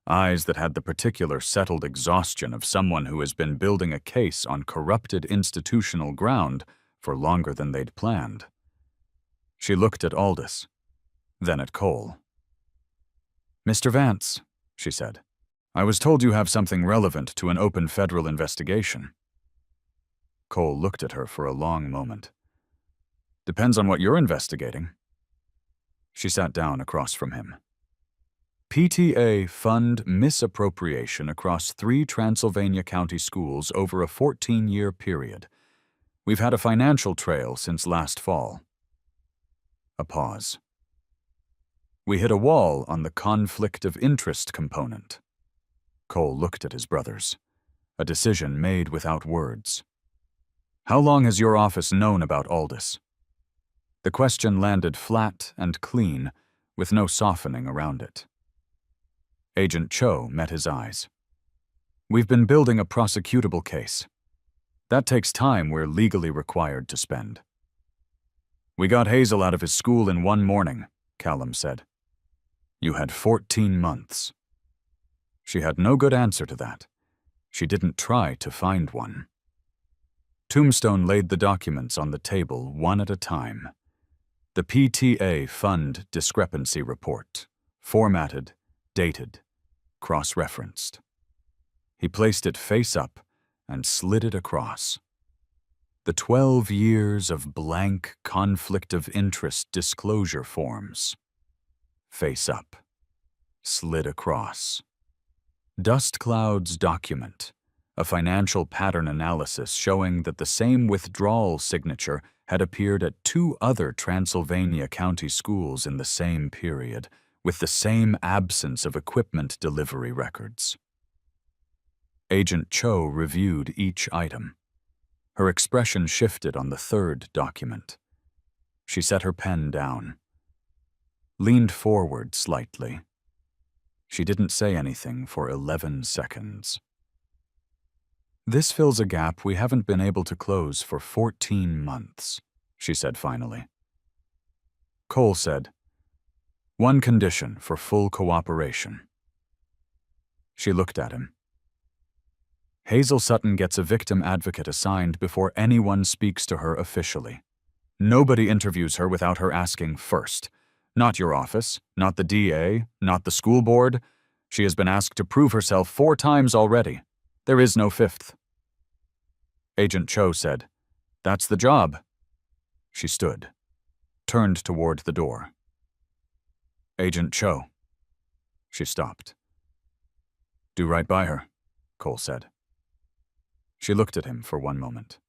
A: eyes that had the particular settled exhaustion of someone who has been building a case on corrupted institutional ground for longer than they'd planned. She looked at Aldis, then at Cole. "Mr. Vance," she said, "I was told you have something relevant to an open federal investigation." Cole looked at her for a long moment. "Depends on what you're investigating." She sat down across from him. "PTA fund misappropriation across 3 Transylvania County schools over a 14-year period. We've had a financial trail since last fall." A pause. "We hit a wall on the conflict of interest component." Cole looked at his brothers. A decision made without words. How long has your office known about Aldous? The question landed flat and clean, with no softening around it. Agent Cho met his eyes. We've been building a prosecutable case. That takes time we're legally required to spend. We got Hazel out of his school in one morning, Callum said. You had 14 months. She had no good answer to that. She didn't try to find one. Tombstone laid the documents on the table one at a time. The PTA Fund Discrepancy Report, formatted, dated, cross-referenced. He placed it face up and slid it across. The 12 years of blank conflict of interest disclosure forms. Face up, slid across. Dust Cloud's document, a financial pattern analysis showing that the same withdrawal signature had appeared at 2 other Transylvania County schools in the same period, with the same absence of equipment delivery records. Agent Cho reviewed each item. Her expression shifted on the 3rd document. She set her pen down, leaned forward slightly. She didn't say anything for 11 seconds. This fills a gap we haven't been able to close for 14 months, she said finally. Cole said, one condition for full cooperation. She looked at him. Hazel Sutton gets a victim advocate assigned before anyone speaks to her officially. Nobody interviews her without her asking first. Not your office, not the DA, not the school board. She has been asked to prove herself 4 times already. There is no 5th. Agent Cho said, That's the job. She stood, turned toward the door. Agent Cho. She stopped. Do right by her, Cole said. She looked at him for one moment.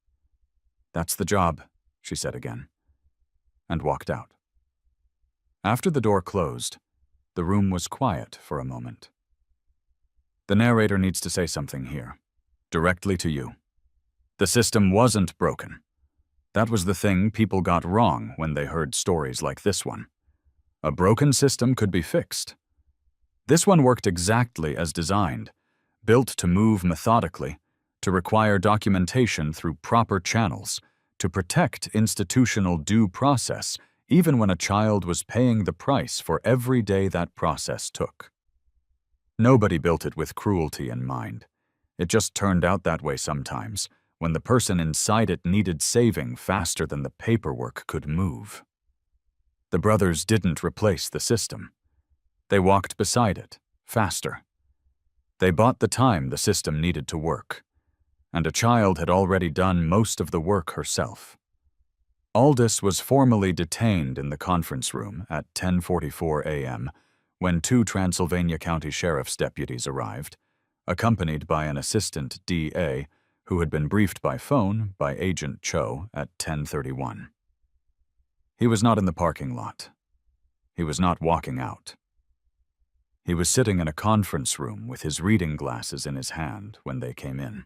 A: That's the job, she said again, and walked out. After the door closed, the room was quiet for a moment. The narrator needs to say something here, directly to you. The system wasn't broken. That was the thing people got wrong when they heard stories like this one. A broken system could be fixed. This one worked exactly as designed, built to move methodically, to require documentation through proper channels, to protect institutional due process, even when a child was paying the price for every day that process took. Nobody built it with cruelty in mind. It just turned out that way sometimes, when the person inside it needed saving faster than the paperwork could move. The brothers didn't replace the system. They walked beside it, faster. They bought the time the system needed to work, and a child had already done most of the work herself. Aldous was formally detained in the conference room at 10:44 a.m. when 2 Transylvania County Sheriff's deputies arrived, accompanied by an assistant DA who had been briefed by phone by Agent Cho at 10:31. He was not in the parking lot. He was not walking out. He was sitting in a conference room with his reading glasses in his hand when they came in.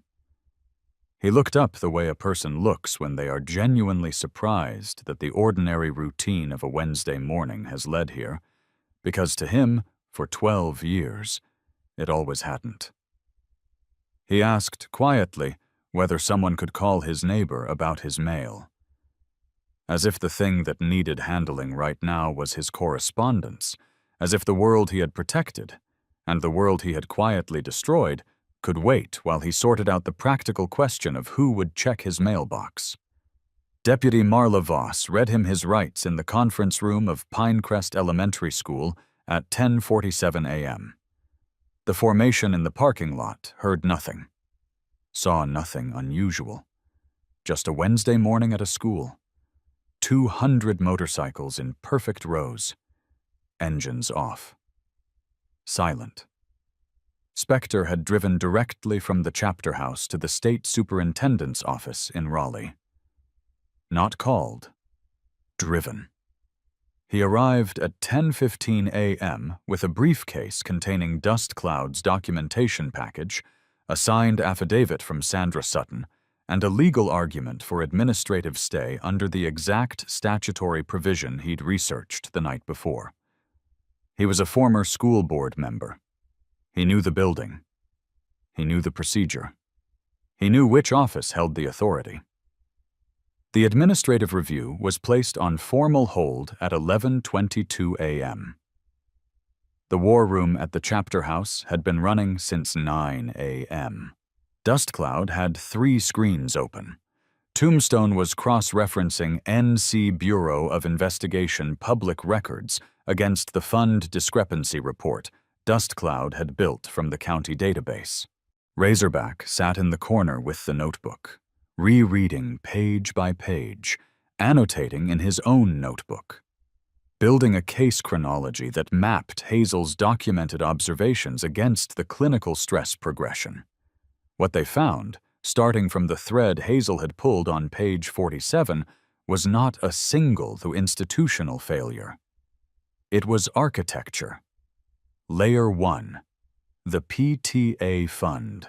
A: He looked up the way a person looks when they are genuinely surprised that the ordinary routine of a Wednesday morning has led here, because to him, for 12 years, it always hadn't. He asked quietly whether someone could call his neighbor about his mail. As if the thing that needed handling right now was his correspondence, as if the world he had protected, and the world he had quietly destroyed, could wait while he sorted out the practical question of who would check his mailbox. Deputy Marla Voss read him his rights in the conference room of Pinecrest Elementary School at 10:47 a.m. The formation in the parking lot heard nothing, saw nothing unusual. Just a Wednesday morning at a school. 200 motorcycles in perfect rows. Engines off. Silent. Spectre had driven directly from the chapter house to the state superintendent's office in Raleigh. Not called. Driven. He arrived at 10:15 a.m. with a briefcase containing Dust Cloud's documentation package, a signed affidavit from Sandra Sutton, and a legal argument for administrative stay under the exact statutory provision he'd researched the night before. He was a former school board member. He knew the building. He knew the procedure. He knew which office held the authority. The administrative review was placed on formal hold at 11:22 a.m. The war room at the chapter house had been running since 9 a.m. Dust Cloud had 3 screens open. Tombstone was cross-referencing NC Bureau of Investigation public records against the fund discrepancy report Dust Cloud had built from the county database. Razorback sat in the corner with the notebook, rereading page by page, annotating in his own notebook, building a case chronology that mapped Hazel's documented observations against the clinical stress progression. What they found, starting from the thread Hazel had pulled on page 47, was not a single though institutional failure. It was architecture. Layer 1. The PTA Fund.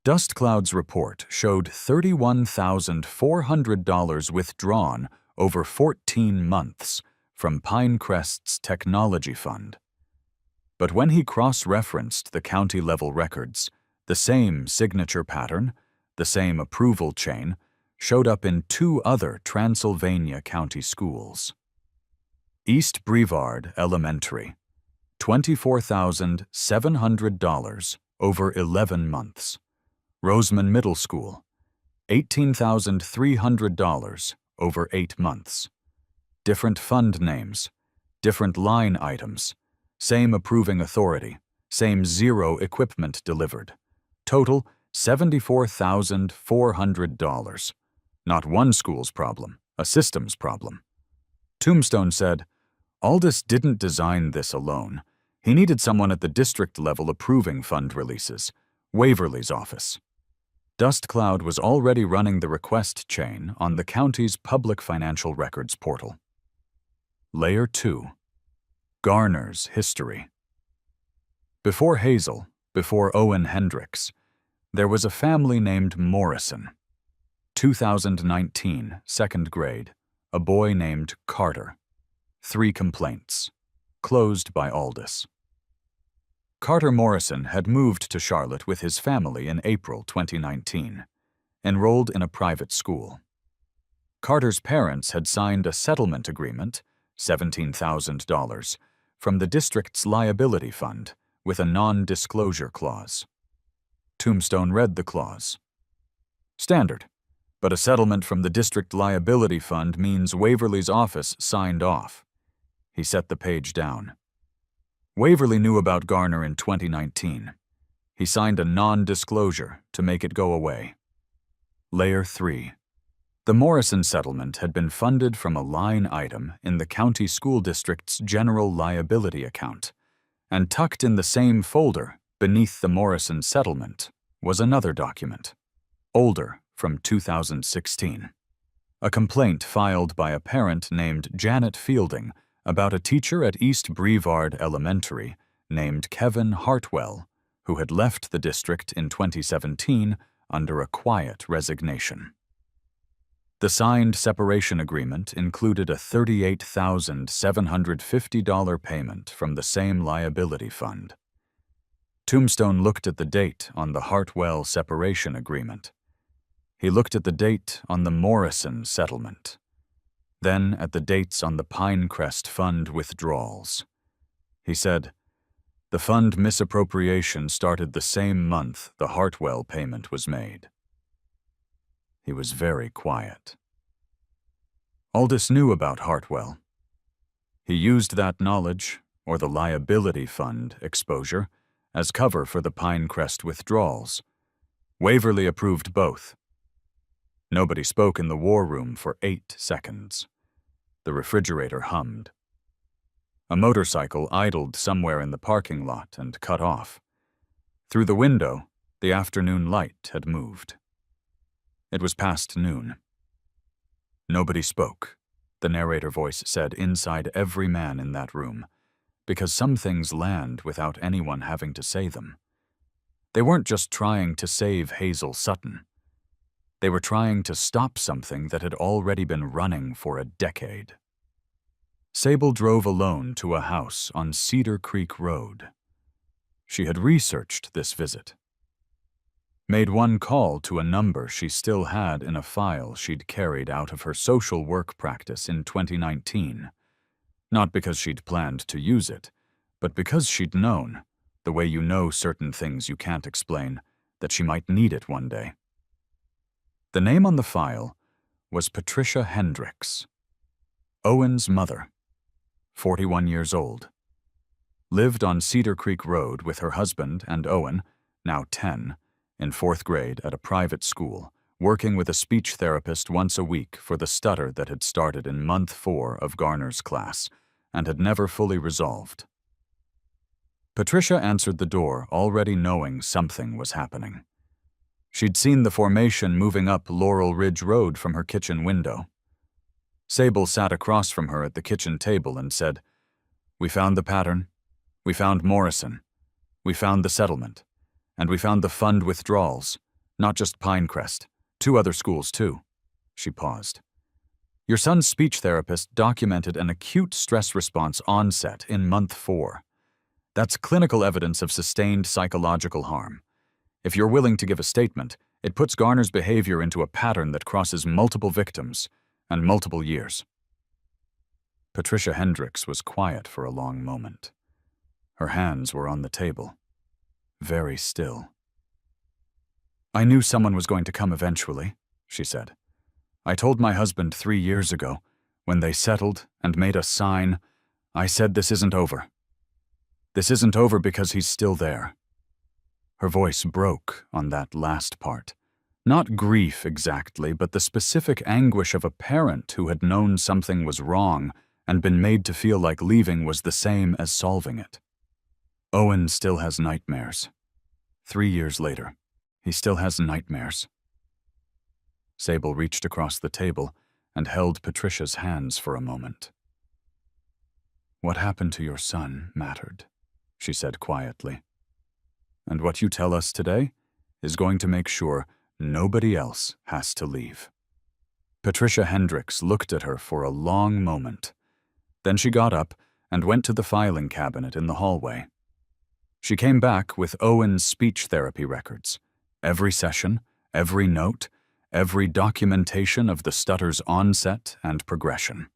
A: Dust Cloud's report showed $31,400 withdrawn over 14 months from Pinecrest's Technology Fund. But when he cross-referenced the county-level records, the same signature pattern, the same approval chain, showed up in 2 other Transylvania county schools. East Brevard Elementary, $24,700 over 11 months. Roseman Middle School, $18,300 over 8 months. Different fund names, different line items, same approving authority, same 0 equipment delivered. Total, $74,400. Not one school's problem, a systems problem. Tombstone said, Aldis didn't design this alone. He needed someone at the district level approving fund releases, Waverly's office. Dust Cloud was already running the request chain on the county's public financial records portal. Layer 2. Garner's history. Before Hazel, before Owen Hendricks, there was a family named Morrison. 2019, 2nd grade, a boy named Carter. 3 complaints. Closed by Aldis. Carter Morrison had moved to Charlotte with his family in April 2019, enrolled in a private school. Carter's parents had signed a settlement agreement, $17,000, from the district's liability fund with a non-disclosure clause. Tombstone read the clause. Standard, but a settlement from the district liability fund means Waverly's office signed off. He set the page down. Waverly knew about Garner in 2019. He signed a non-disclosure to make it go away. Layer 3. The Morrison settlement had been funded from a line item in the county school district's general liability account, and tucked in the same folder beneath the Morrison settlement was another document, older, from 2016. A complaint filed by a parent named Janet Fielding about a teacher at East Brevard Elementary named Kevin Hartwell, who had left the district in 2017 under a quiet resignation. The signed separation agreement included a $38,750 payment from the same liability fund. Tombstone looked at the date on the Hartwell separation agreement. He looked at the date on the Morrison settlement. Then at the dates on the Pinecrest Fund withdrawals. He said, the fund misappropriation started the same month the Hartwell payment was made. He was very quiet. Aldis knew about Hartwell. He used that knowledge, or the liability fund exposure, as cover for the Pinecrest withdrawals. Waverly approved both. Nobody spoke in the war room for 8 seconds. The refrigerator hummed. A motorcycle idled somewhere in the parking lot and cut off. Through the window, the afternoon light had moved. It was past noon. Nobody spoke. the narrator voice said inside every man in that room, because some things land without anyone having to say them. They weren't just trying to save Hazel Sutton. They were trying to stop something that had already been running for a decade. Sable drove alone to a house on Cedar Creek Road. She had researched this visit, made one call to a number she still had in a file she'd carried out of her social work practice in 2019, not because she'd planned to use it, but because she'd known, the way you know certain things you can't explain, that she might need it one day. The name on the file was Patricia Hendricks, Owen's mother, 41 years old. Lived on Cedar Creek Road with her husband and Owen, now 10, in 4th grade at a private school, working with a speech therapist once a week for the stutter that had started in month 4 of Garner's class and had never fully resolved. Patricia answered the door already knowing something was happening. She'd seen the formation moving up Laurel Ridge Road from her kitchen window. Sable sat across from her at the kitchen table and said, "We found the pattern. We found Morrison. We found the settlement. And we found the fund withdrawals, not just Pinecrest, 2 other schools too." She paused. "Your son's speech therapist documented an acute stress response onset in month 4. That's clinical evidence of sustained psychological harm. If you're willing to give a statement, it puts Garner's behavior into a pattern that crosses multiple victims and multiple years." Patricia Hendricks was quiet for a long moment. Her hands were on the table, very still. "I knew someone was going to come eventually," she said. "I told my husband 3 years ago, when they settled and made us sign, I said this isn't over. This isn't over because he's still there." Her voice broke on that last part. Not grief exactly, but the specific anguish of a parent who had known something was wrong and been made to feel like leaving was the same as solving it. "Owen still has nightmares. 3 years later, he still has nightmares." Sable reached across the table and held Patricia's hands for a moment. "What happened to your son mattered," she said quietly. "And what you tell us today is going to make sure nobody else has to leave." Patricia Hendricks looked at her for a long moment. Then she got up and went to the filing cabinet in the hallway. She came back with Owen's speech therapy records, every session, every note, every documentation of the stutter's onset and progression.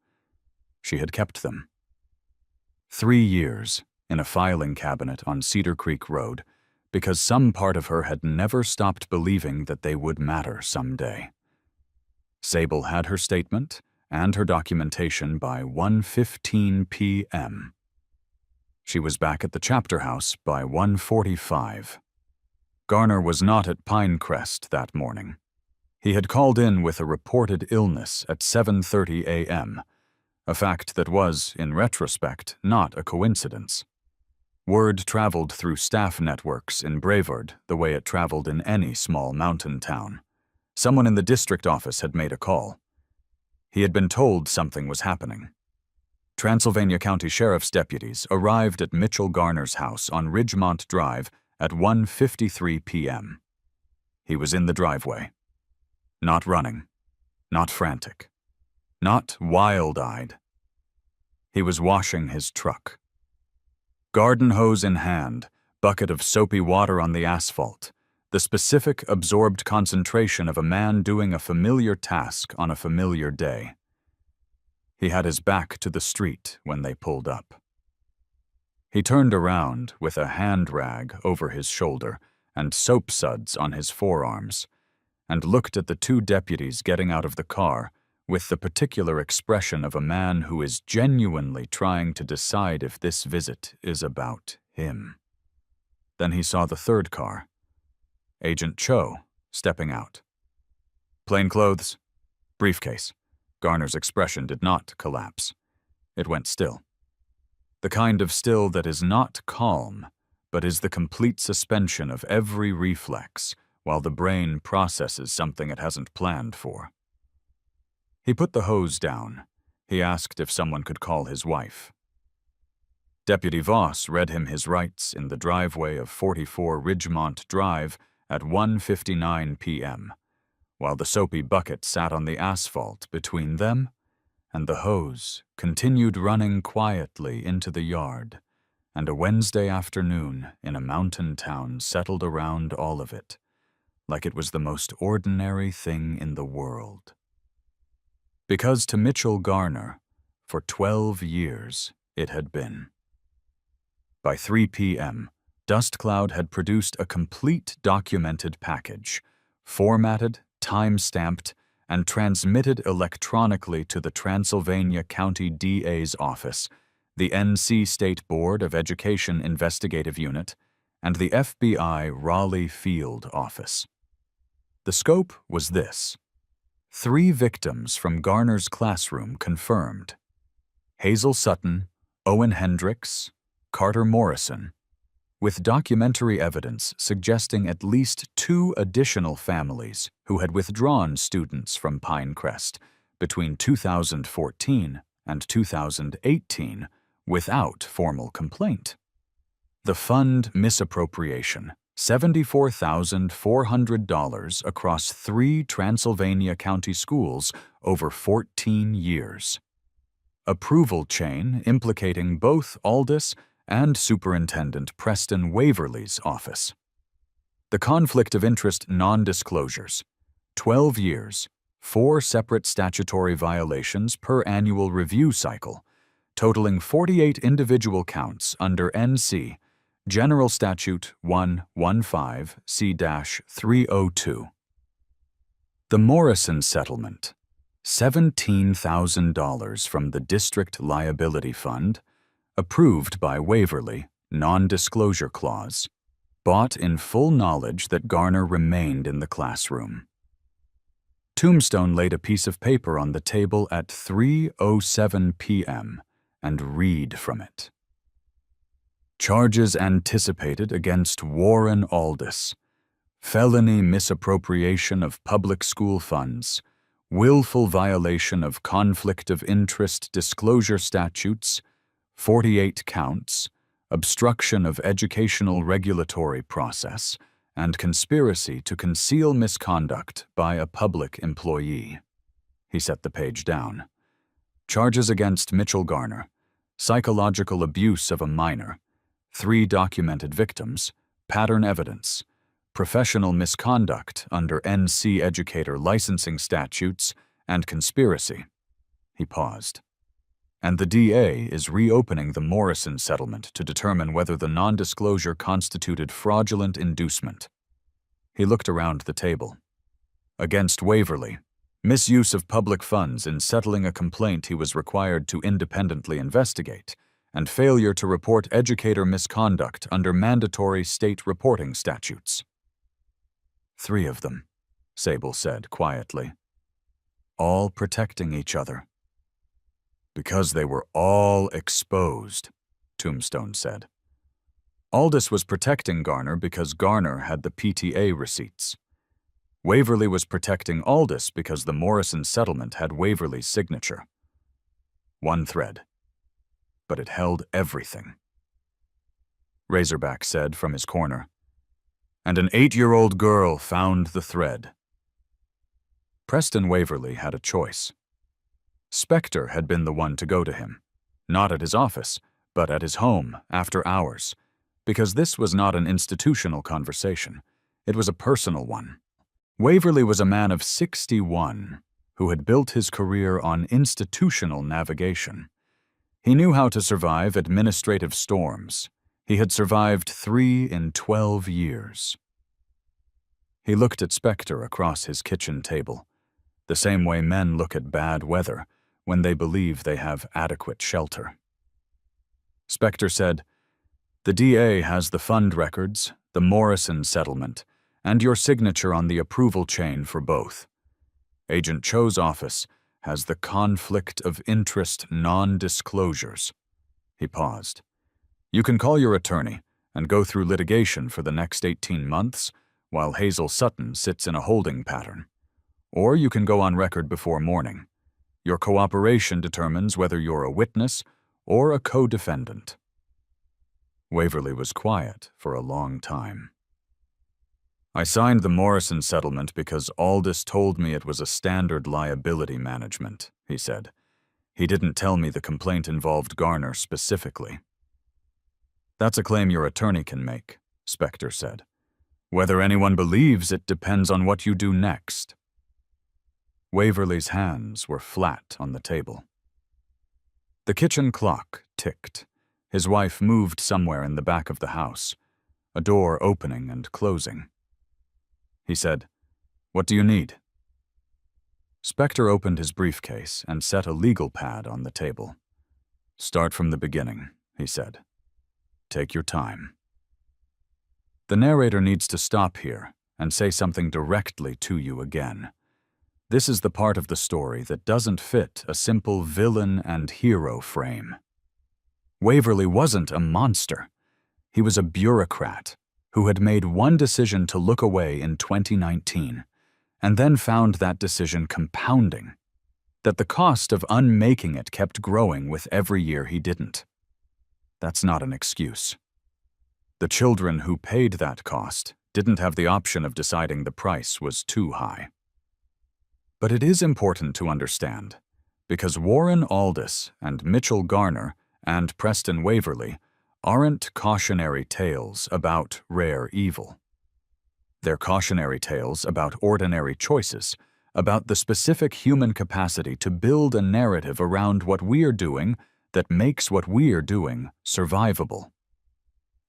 A: She had kept them. 3 years in a filing cabinet on Cedar Creek Road, because some part of her had never stopped believing that they would matter someday. Sable had her statement and her documentation by 1:15 p.m. She was back at the chapter house by 1:45. Garner was not at Pinecrest that morning. He had called in with a reported illness at 7:30 a.m., a fact that was, in retrospect, not a coincidence. Word traveled through staff networks in Brevard the way it traveled in any small mountain town. Someone in the district office had made a call. He had been told something was happening. Transylvania County Sheriff's deputies arrived at Mitchell Garner's house on Ridgemont Drive at 1:53 p.m. He was in the driveway. Not running. Not frantic. Not wild-eyed. He was washing his truck. Garden hose in hand, bucket of soapy water on the asphalt, the specific absorbed concentration of a man doing a familiar task on a familiar day. He had his back to the street when they pulled up. He turned around with a hand rag over his shoulder and soap suds on his forearms, and looked at the 2 deputies getting out of the car with the particular expression of a man who is genuinely trying to decide if this visit is about him. Then he saw the 3rd car. Agent Cho stepping out. Plain clothes, briefcase. Garner's expression did not collapse. It went still. The kind of still that is not calm, but is the complete suspension of every reflex while the brain processes something it hasn't planned for. He put the hose down, He asked if someone could call his wife. Deputy Voss read him his rights in the driveway of 44 Ridgemont Drive at 1:59 p.m., while the soapy bucket sat on the asphalt between them, and the hose continued running quietly into the yard, and a Wednesday afternoon in a mountain town settled around all of it, like it was the most ordinary thing in the world. Because to Mitchell Garner, for 12 years it had been. By 3 p.m., Dust Cloud had produced a complete documented package, formatted, time-stamped, and transmitted electronically to the Transylvania County DA's office, the NC State Board of Education Investigative Unit, and the FBI Raleigh Field Office. The scope was this: 3 victims from Garner's classroom confirmed: Hazel Sutton, Owen Hendricks, Carter Morrison, with documentary evidence suggesting at least 2 additional families who had withdrawn students from Pinecrest between 2014 and 2018 without formal complaint. The fund misappropriation, $74,400 across 3 Transylvania County schools over 14 years. Approval chain implicating both Aldis and Superintendent Preston Waverly's office. The conflict of interest non-disclosures, 12 years, 4 separate statutory violations per annual review cycle, totaling 48 individual counts under NC General Statute 115C-302. The Morrison Settlement, $17,000 from the District Liability Fund, approved by Waverly, non-disclosure clause, bought in full knowledge that Garner remained in the classroom. Tombstone laid a piece of paper on the table at 3:07 p.m. and read from it. Charges anticipated against Warren Aldis: felony misappropriation of public school funds, willful violation of conflict of interest disclosure statutes, 48 counts, obstruction of educational regulatory process, and conspiracy to conceal misconduct by a public employee. He set the page down. Charges against Mitchell Garner: psychological abuse of a minor, 3 documented victims, pattern evidence, professional misconduct under NC educator licensing statutes, and conspiracy. He paused. And the DA is reopening the Morrison settlement to determine whether the non-disclosure constituted fraudulent inducement. He looked around the table. Against Waverly, misuse of public funds in settling a complaint he was required to independently investigate, and failure to report educator misconduct under mandatory state reporting statutes. 3 of them, Sable said quietly. All protecting each other. Because they were all exposed, Tombstone said. Aldis was protecting Garner because Garner had the PTA receipts. Waverly was protecting Aldis because the Morrison settlement had Waverly's signature. One thread. But it held everything. Razorback said from his corner. And an 8-year-old girl found the thread. Preston Waverly had a choice. Spector had been the one to go to him, not at his office, but at his home after hours, because this was not an institutional conversation. It was a personal one. Waverly was a man of 61 who had built his career on institutional navigation. He knew how to survive administrative storms. He had survived 3 in 12 years. He looked at Spector across his kitchen table, the same way men look at bad weather when they believe they have adequate shelter. Spector said, "The DA has the fund records, the Morrison settlement, and your signature on the approval chain for both. Agent Cho's office has the conflict of interest non-disclosures." He paused. "You can call your attorney and go through litigation for the next 18 months while Hazel Sutton sits in a holding pattern. Or you can go on record before morning. Your cooperation determines whether you're a witness or a co-defendant." Waverly was quiet for a long time. "I signed the Morrison settlement because Aldis told me it was a standard liability management," he said. "He didn't tell me the complaint involved Garner specifically." "That's a claim your attorney can make," Spector said. "Whether anyone believes it depends on what you do next." Waverly's hands were flat on the table. The kitchen clock ticked. His wife moved somewhere in the back of the house, a door opening and closing. He said, "What do you need?" Spector opened his briefcase and set a legal pad on the table. "Start from the beginning," he said. "Take your time." The narrator needs to stop here and say something directly to you again. This is the part of the story that doesn't fit a simple villain and hero frame. Waverly wasn't a monster. He was a bureaucrat who had made one decision to look away in 2019 and then found that decision compounding, that the cost of unmaking it kept growing with every year he didn't. That's not an excuse. The children who paid that cost didn't have the option of deciding the price was too high. But it is important to understand, because Warren Aldis and Mitchell Garner and Preston Waverly aren't cautionary tales about rare evil. They're cautionary tales about ordinary choices, about the specific human capacity to build a narrative around what we're doing that makes what we're doing survivable.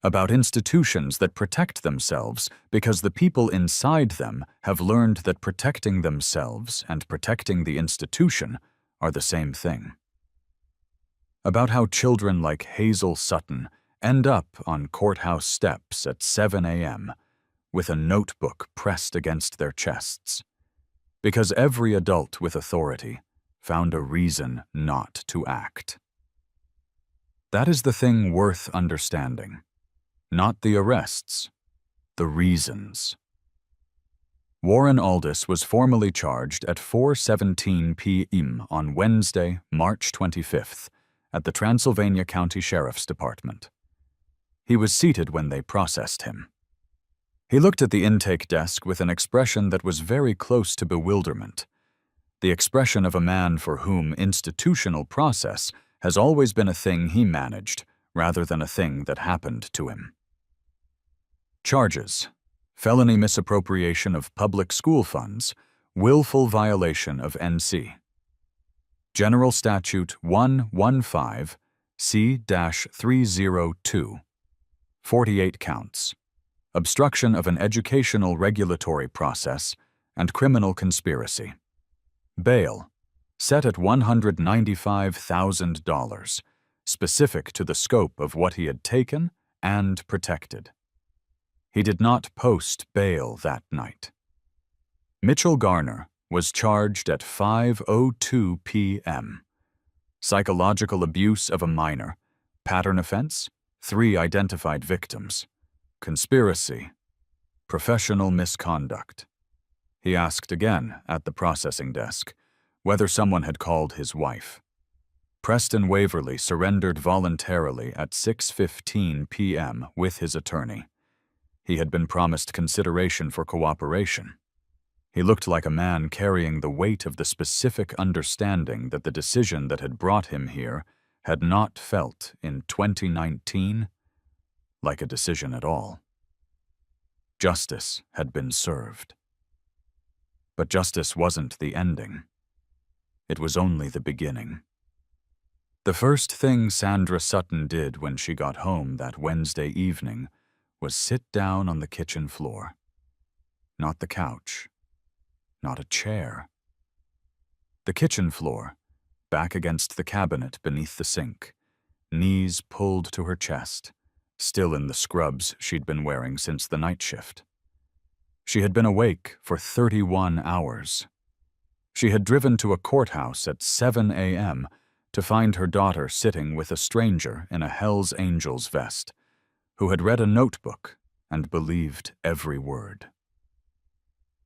A: About institutions that protect themselves because the people inside them have learned that protecting themselves and protecting the institution are the same thing. About how children like Hazel Sutton end up on courthouse steps at 7 a.m. with a notebook pressed against their chests, because every adult with authority found a reason not to act. That is the thing worth understanding. Not the arrests, the reasons. Warren Aldis was formally charged at 4:17 p.m. on Wednesday, March 25th, at the Transylvania County Sheriff's Department. He was seated when they processed him. He looked at the intake desk with an expression that was very close to bewilderment, the expression of a man for whom institutional process has always been a thing he managed rather than a thing that happened to him. Charges: felony misappropriation of public school funds, willful violation of NC. General Statute 115 C-302, 48 counts, obstruction of an educational regulatory process, and criminal conspiracy. Bail, set at $195,000, specific to the scope of what he had taken and protected. He did not post bail that night. Mitchell Garner was charged at 5:02 p.m. Psychological abuse of a minor, pattern offense, 3 identified victims, conspiracy, professional misconduct. He asked again at the processing desk whether someone had called his wife. Preston Waverly surrendered voluntarily at 6:15 p.m. with his attorney. He had been promised consideration for cooperation. He looked like a man carrying the weight of the specific understanding that the decision that had brought him here had not felt in 2019 like a decision at all. Justice had been served. But justice wasn't the ending. It was only the beginning. The first thing Sandra Sutton did when she got home that Wednesday evening was sit down on the kitchen floor. Not the couch. Not a chair. The kitchen floor, back against the cabinet beneath the sink, knees pulled to her chest, still in the scrubs she'd been wearing since the night shift. She had been awake for 31 hours. She had driven to a courthouse at 7 a.m. to find her daughter sitting with a stranger in a hellsangels vest, who had read a notebook and believed every word.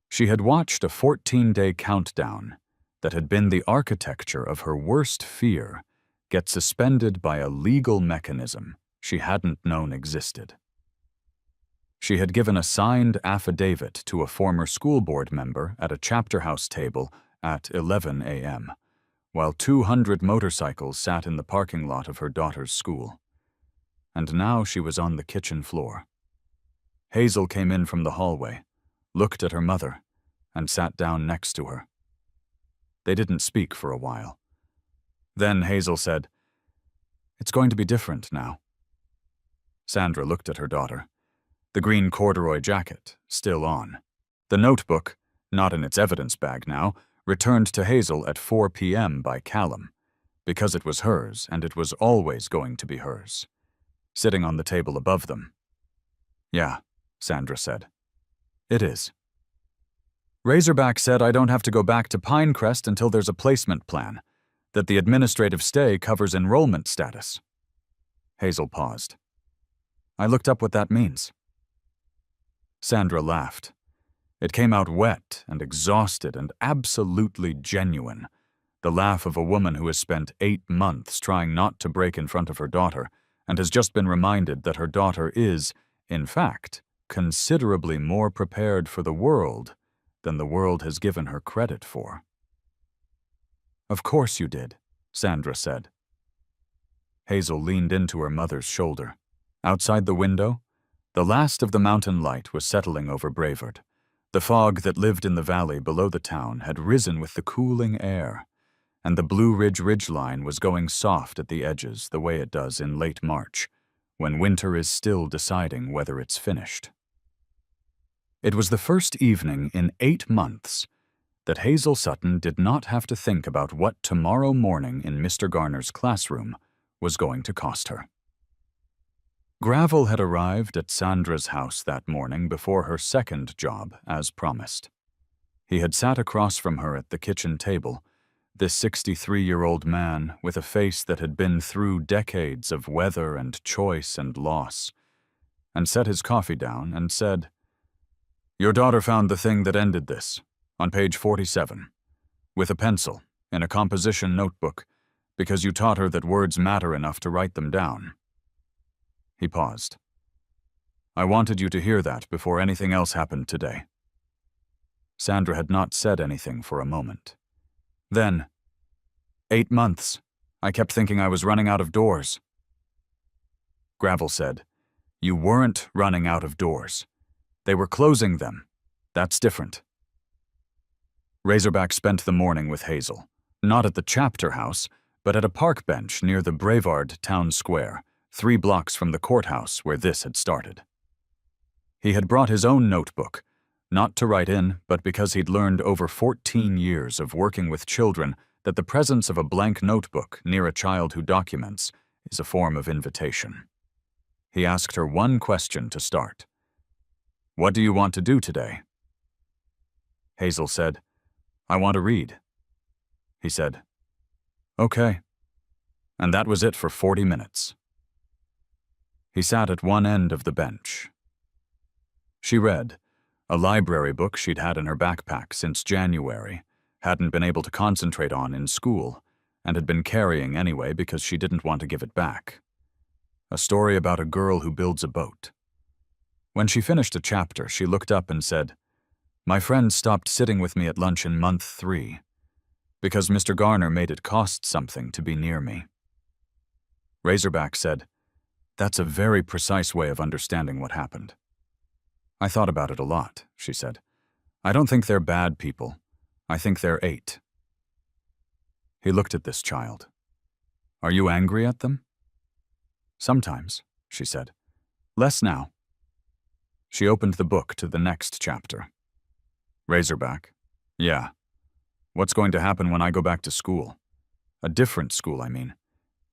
A: She had watched a 14-day countdown that had been the architecture of her worst fear get suspended by a legal mechanism she hadn't known existed. She had given a signed affidavit to a former school board member at a chapter house table at 11 a.m., while 200 motorcycles sat in the parking lot of her daughter's school. And now she was on the kitchen floor. Hazel came in from the hallway, looked at her mother, and sat down next to her. They didn't speak for a while. Then Hazel said, "It's going to be different now." Sandra looked at her daughter, the green corduroy jacket still on. The notebook, not in its evidence bag now, returned to Hazel at 4 p.m. by Callum, because it was hers and it was always going to be hers, sitting on the table above them. "Yeah," Sandra said. "It is." "Razorback said I don't have to go back to Pinecrest until there's a placement plan, that the administrative stay covers enrollment status." Hazel paused. "I looked up what that means." Sandra laughed. It came out wet and exhausted and absolutely genuine, the laugh of a woman who has spent 8 months trying not to break in front of her daughter and has just been reminded that her daughter is, in fact, considerably more prepared for the world than the world has given her credit for. "Of course you did," Sandra said. Hazel leaned into her mother's shoulder. Outside the window, the last of the mountain light was settling over Brevard. The fog that lived in the valley below the town had risen with the cooling air, and the Blue Ridge ridgeline was going soft at the edges the way it does in late March, when winter is still deciding whether it's finished. It was the first evening in 8 months that Hazel Sutton did not have to think about what tomorrow morning in Mr. Garner's classroom was going to cost her. Gravel had arrived at Sandra's house that morning before her second job, as promised. He had sat across from her at the kitchen table, this 63-year-old man with a face that had been through decades of weather and choice and loss, and set his coffee down and said, "Your daughter found the thing that ended this, on page 47, with a pencil, in a composition notebook, because you taught her that words matter enough to write them down." He paused. "I wanted you to hear that before anything else happened today." Sandra had not said anything for a moment. Then, 8 months. I kept thinking I was running out of doors." Gravel said, "You weren't running out of doors. They were closing them. That's different." Razorback spent the morning with Hazel, not at the chapter house, but at a park bench near the Brevard town square, 3 blocks from the courthouse where this had started. He had brought his own notebook, not to write in, but because he'd learned over 14 years of working with children that the presence of a blank notebook near a child who documents is a form of invitation. He asked her one question to start. "What do you want to do today?" Hazel said, "I want to read." He said, "Okay." And that was it for 40 minutes. He sat at one end of the bench. She read, a library book she'd had in her backpack since January, hadn't been able to concentrate on in school, and had been carrying anyway because she didn't want to give it back. A story about a girl who builds a boat. When she finished a chapter, she looked up and said, "My friend stopped sitting with me at lunch in month 3, because Mr. Garner made it cost something to be near me." Razorback said, "That's a very precise way of understanding what happened." "I thought about it a lot," she said. "I don't think they're bad people. I think they're 8. He looked at this child. "Are you angry at them?" "Sometimes," she said. "Less now." She opened the book to the next chapter. Razorback. "Yeah. What's going to happen when I go back to school? A different school, I mean.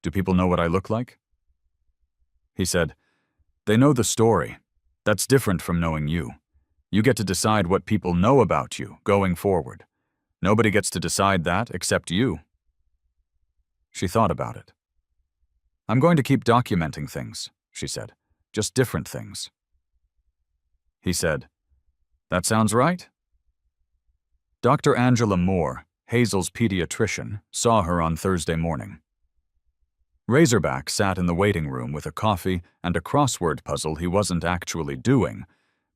A: Do people know what I look like?" He said, "They know the story. That's different from knowing you. You get to decide what people know about you going forward. Nobody gets to decide that except you." She thought about it. "I'm going to keep documenting things," she said. "Just different things." He said, "That sounds right." Dr. Angela Moore, Hazel's pediatrician, saw her on Thursday morning. Razorback sat in the waiting room with a coffee and a crossword puzzle he wasn't actually doing,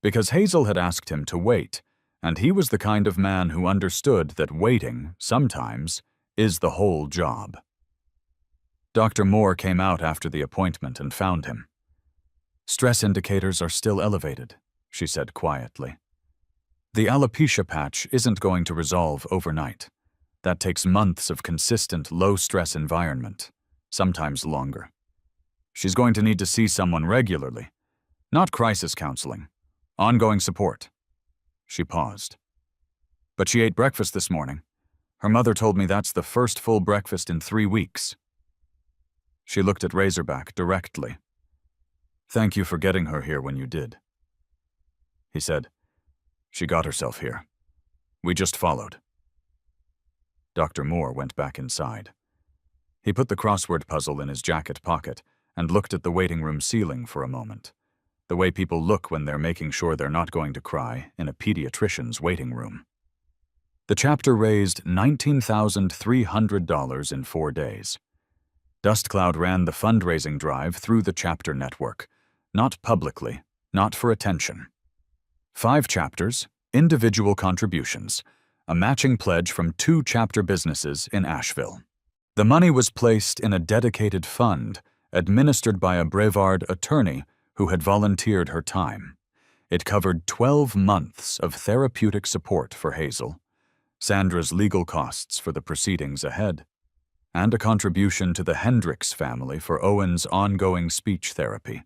A: because Hazel had asked him to wait, and he was the kind of man who understood that waiting, sometimes, is the whole job. Dr. Moore came out after the appointment and found him. "Stress indicators are still elevated," she said quietly. "The alopecia patch isn't going to resolve overnight. That takes months of consistent low-stress environment, sometimes longer. She's going to need to see someone regularly. Not crisis counseling. Ongoing support." She paused. "But she ate breakfast this morning. Her mother told me that's the first full breakfast in 3 weeks." She looked at Razorback directly. "Thank you for getting her here when you did." He said, "She got herself here. We just followed." Dr. Moore went back inside. He put the crossword puzzle in his jacket pocket and looked at the waiting room ceiling for a moment, the way people look when they're making sure they're not going to cry in a pediatrician's waiting room. The chapter raised $19,300 in 4 days. Dust Cloud ran the fundraising drive through the chapter network, not publicly, not for attention. 5 chapters, individual contributions, a matching pledge from 2 chapter businesses in Asheville. The money was placed in a dedicated fund administered by a Brevard attorney who had volunteered her time. It covered 12 months of therapeutic support for Hazel, Sandra's legal costs for the proceedings ahead, and a contribution to the Hendricks family for Owen's ongoing speech therapy.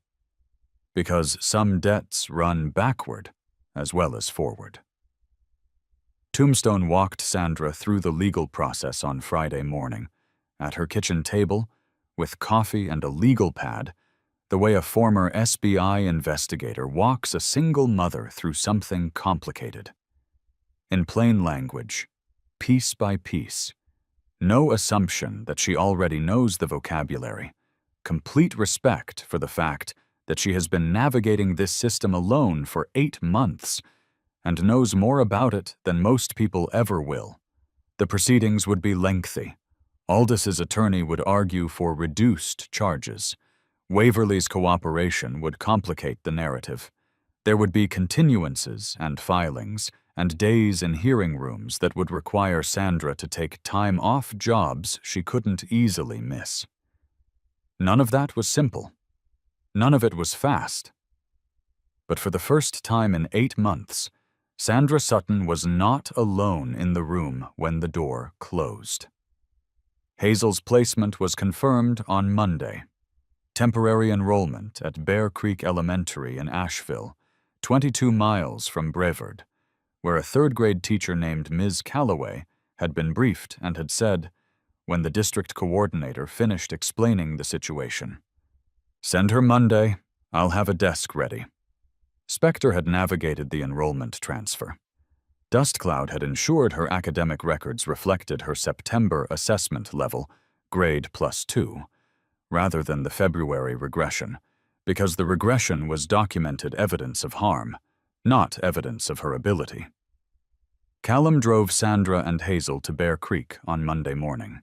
A: Because some debts run backward as well as forward. Tombstone walked Sandra through the legal process on Friday morning, at her kitchen table, with coffee and a legal pad, the way a former SBI investigator walks a single mother through something complicated. In plain language, piece by piece. No assumption that she already knows the vocabulary. Complete respect for the fact that she has been navigating this system alone for 8 months and knows more about it than most people ever will. The proceedings would be lengthy. Aldis's attorney would argue for reduced charges. Waverly's cooperation would complicate the narrative. There would be continuances and filings and days in hearing rooms that would require Sandra to take time off jobs she couldn't easily miss. None of that was simple. None of it was fast. But for the first time in 8 months, Sandra Sutton was not alone in the room when the door closed. Hazel's placement was confirmed on Monday. Temporary enrollment at Bear Creek Elementary in Asheville, 22 miles from Brevard, where a 3rd-grade teacher named Ms. Calloway had been briefed and had said, when the district coordinator finished explaining the situation, "Send her Monday. I'll have a desk ready." Spector had navigated the enrollment transfer. Dust Cloud had ensured her academic records reflected her September assessment level, grade +2, rather than the February regression, because the regression was documented evidence of harm, not evidence of her ability. Callum drove Sandra and Hazel to Bear Creek on Monday morning.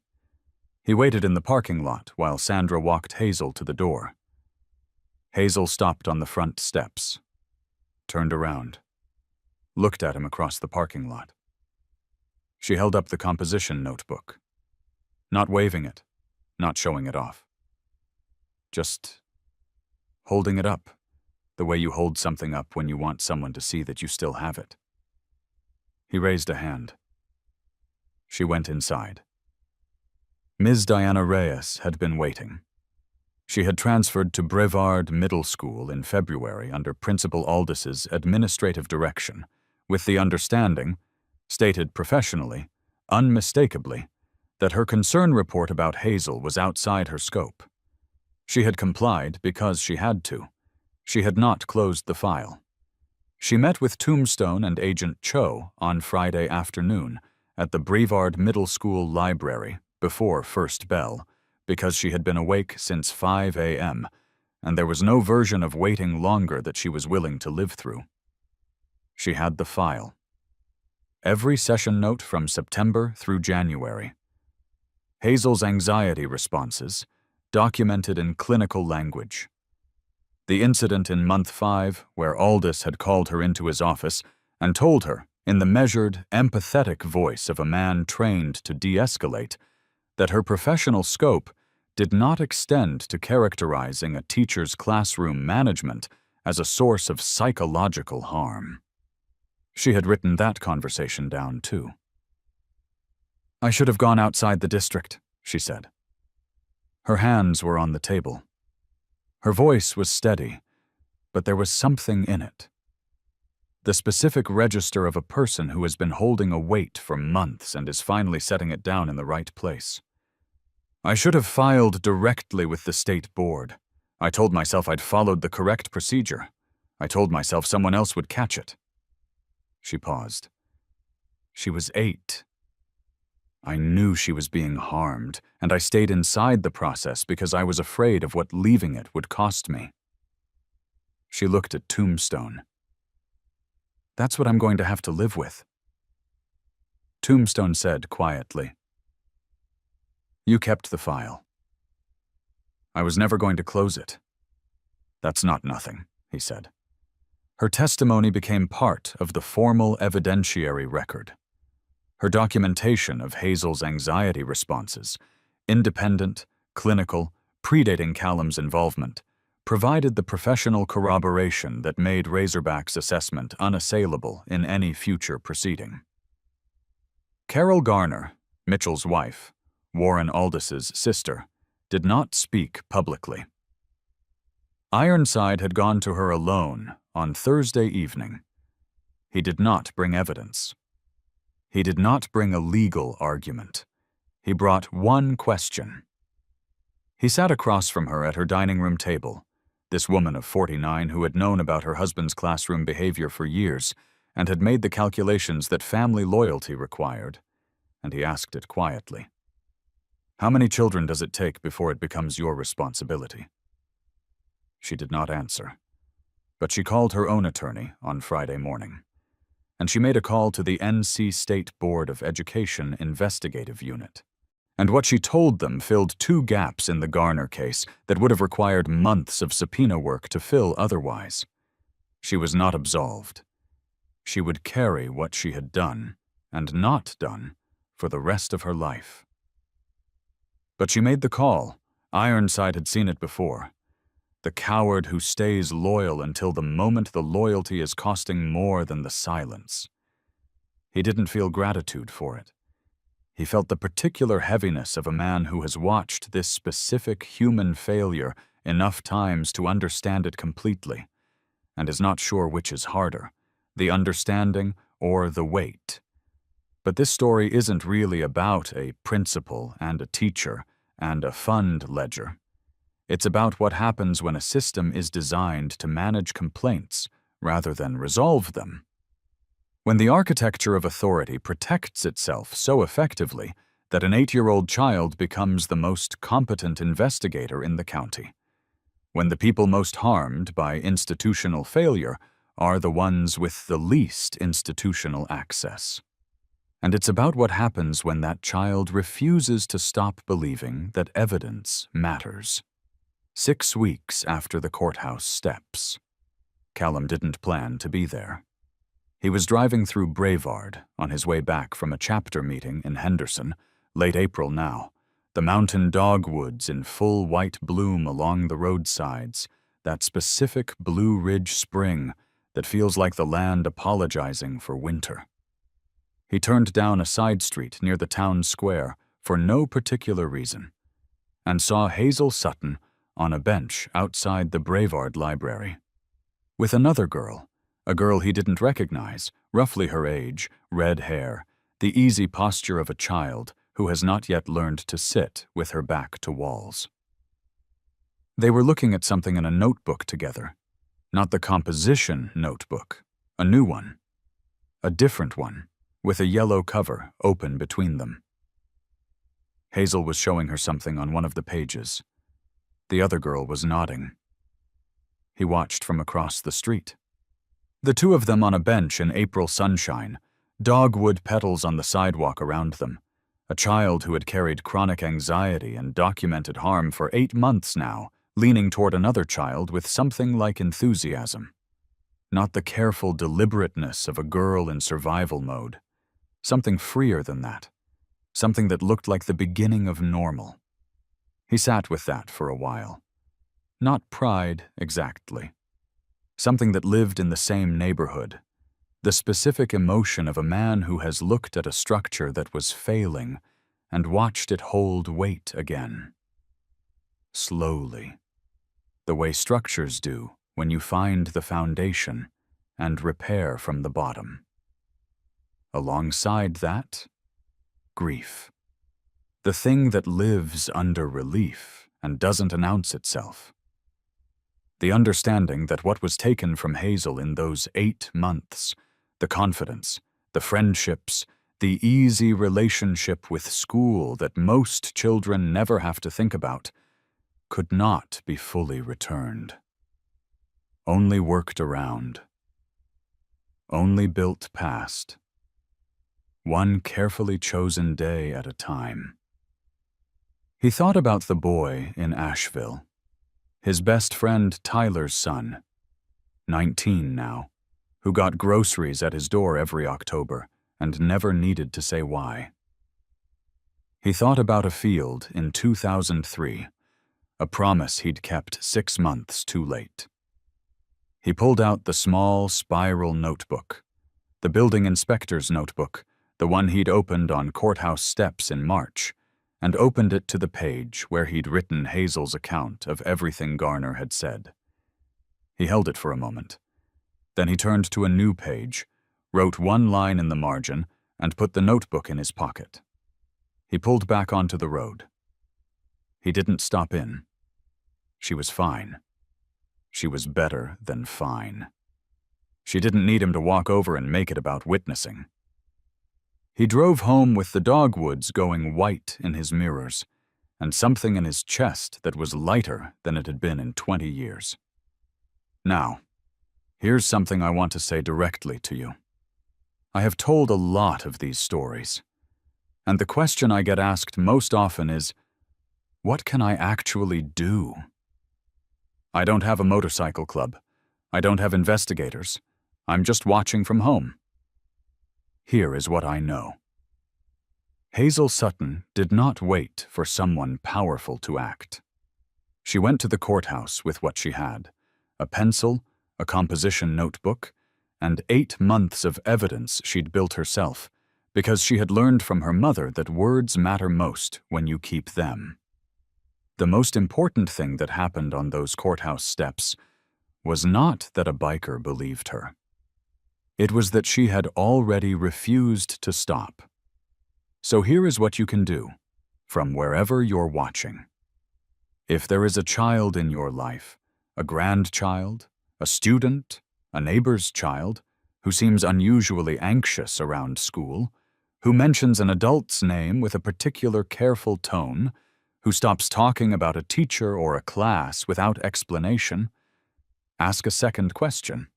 A: He waited in the parking lot while Sandra walked Hazel to the door. Hazel stopped on the front steps, turned around, looked at him across the parking lot. She held up the composition notebook, not waving it, not showing it off. Just holding it up, the way you hold something up when you want someone to see that you still have it. He raised a hand. She went inside. Ms. Diana Reyes had been waiting. She had transferred to Brevard Middle School in February under Principal Aldis's administrative direction, with the understanding, stated professionally, unmistakably, that her concern report about Hazel was outside her scope. She had complied because she had to. She had not closed the file. She met with Tombstone and Agent Cho on Friday afternoon at the Brevard Middle School library before first bell, because she had been awake since 5 a.m., and there was no version of waiting longer that she was willing to live through. She had the file. every session note from September through January. Hazel's anxiety responses, documented in clinical language. The incident in month 5, where Aldous had called her into his office and told her, in the measured, empathetic voice of a man trained to de-escalate, that her professional scope did not extend to characterizing a teacher's classroom management as a source of psychological harm. She had written that conversation down, too. "I should have gone outside the district," she said. Her hands were on the table. Her voice was steady, but there was something in it. The specific register of a person who has been holding a weight for months and is finally setting it down in the right place. "I should have filed directly with the state board. I told myself I'd followed the correct procedure. I told myself someone else would catch it." She paused. She was 8. I knew she was being harmed, and I stayed inside the process because I was afraid of what leaving it would cost me. She looked at Tombstone. "That's what I'm going to have to live with." Tombstone said quietly, "You kept the file." "I was never going to close it." "That's not nothing," he said. Her testimony became part of the formal evidentiary record. Her documentation of Hazel's anxiety responses, independent, clinical, predating Callum's involvement, provided the professional corroboration that made Razorback's assessment unassailable in any future proceeding. Carol Garner, Mitchell's wife, Warren Aldis's sister, did not speak publicly. Ironside had gone to her alone on Thursday evening. He did not bring evidence. He did not bring a legal argument. He brought one question. He sat across from her at her dining room table, this woman of 49 who had known about her husband's classroom behavior for years and had made the calculations that family loyalty required, and he asked it quietly. "How many children does it take before it becomes your responsibility?" She did not answer, but she called her own attorney on Friday morning, and she made a call to the NC State Board of Education Investigative Unit. And what she told them filled 2 gaps in the Garner case that would have required months of subpoena work to fill otherwise. She was not absolved. She would carry what she had done, and not done, for the rest of her life. But she made the call. Ironside had seen it before. The coward who stays loyal until the moment the loyalty is costing more than the silence. He didn't feel gratitude for it. He felt the particular heaviness of a man who has watched this specific human failure enough times to understand it completely, and is not sure which is harder, the understanding or the weight. But this story isn't really about a principal and a teacher and a fund ledger. It's about what happens when a system is designed to manage complaints rather than resolve them. When the architecture of authority protects itself so effectively that an 8-year-old child becomes the most competent investigator in the county. When the people most harmed by institutional failure are the ones with the least institutional access. And it's about what happens when that child refuses to stop believing that evidence matters. 6 weeks after the courthouse steps. Callum didn't plan to be there. He was driving through Brevard on his way back from a chapter meeting in Henderson, late April now, the mountain dogwoods in full white bloom along the roadsides, that specific Blue Ridge spring that feels like the land apologizing for winter. He turned down a side street near the town square for no particular reason, and saw Hazel Sutton on a bench outside the Brevard Library, with another girl, a girl he didn't recognize, roughly her age, red hair, the easy posture of a child who has not yet learned to sit with her back to walls. They were looking at something in a notebook together, not the composition notebook, a new one, a different one, with a yellow cover open between them. Hazel was showing her something on one of the pages. The other girl was nodding. He watched from across the street. The two of them on a bench in April sunshine, Dogwood petals on the sidewalk around them. A child who had carried chronic anxiety and documented harm for 8 months now, leaning toward another child with something like enthusiasm. Not the careful deliberateness of a girl in survival mode. Something freer than that. Something that looked like the beginning of normal. He sat with that for a while. Not pride, exactly. Something that lived in the same neighborhood. The specific emotion of a man who has looked at a structure that was failing and watched it hold weight again. Slowly. The way structures do when you find the foundation and repair from the bottom. Alongside that, grief. The thing that lives under relief and doesn't announce itself. The understanding that what was taken from Hazel in those 8 months, the confidence, the friendships, the easy relationship with school that most children never have to think about, could not be fully returned. Only worked around. Only built past. One carefully chosen day at a time. He thought about the boy in Asheville, his best friend Tyler's son, 19 now, who got groceries at his door every October and never needed to say why. He thought about a field in 2003, a promise he'd kept 6 months too late. He pulled out the small spiral notebook, the building inspector's notebook, the one he'd opened on courthouse steps in March, and opened it to the page where he'd written Hazel's account of everything Garner had said. He held it for a moment. Then he turned to a new page, wrote one line in the margin, and put the notebook in his pocket. He pulled back onto the road. He didn't stop in. She was fine. She was better than fine. She didn't need him to walk over and make it about witnessing. He drove home with the dogwoods going white in his mirrors, and something in his chest that was lighter than it had been in 20 years. Now, here's something I want to say directly to you. I have told a lot of these stories, and the question I get asked most often is, what can I actually do? I don't have a motorcycle club. I don't have investigators. I'm just watching from home. Here is what I know. Hazel Sutton did not wait for someone powerful to act. She went to the courthouse with what she had, a pencil, a composition notebook, and 8 months of evidence she'd built herself, because she had learned from her mother that words matter most when you keep them. The most important thing that happened on those courthouse steps was not that a biker believed her. It was that she had already refused to stop. So here is what you can do, from wherever you're watching. If there is a child in your life, a grandchild, a student, a neighbor's child, who seems unusually anxious around school, who mentions an adult's name with a particular careful tone, who stops talking about a teacher or a class without explanation, ask a second question.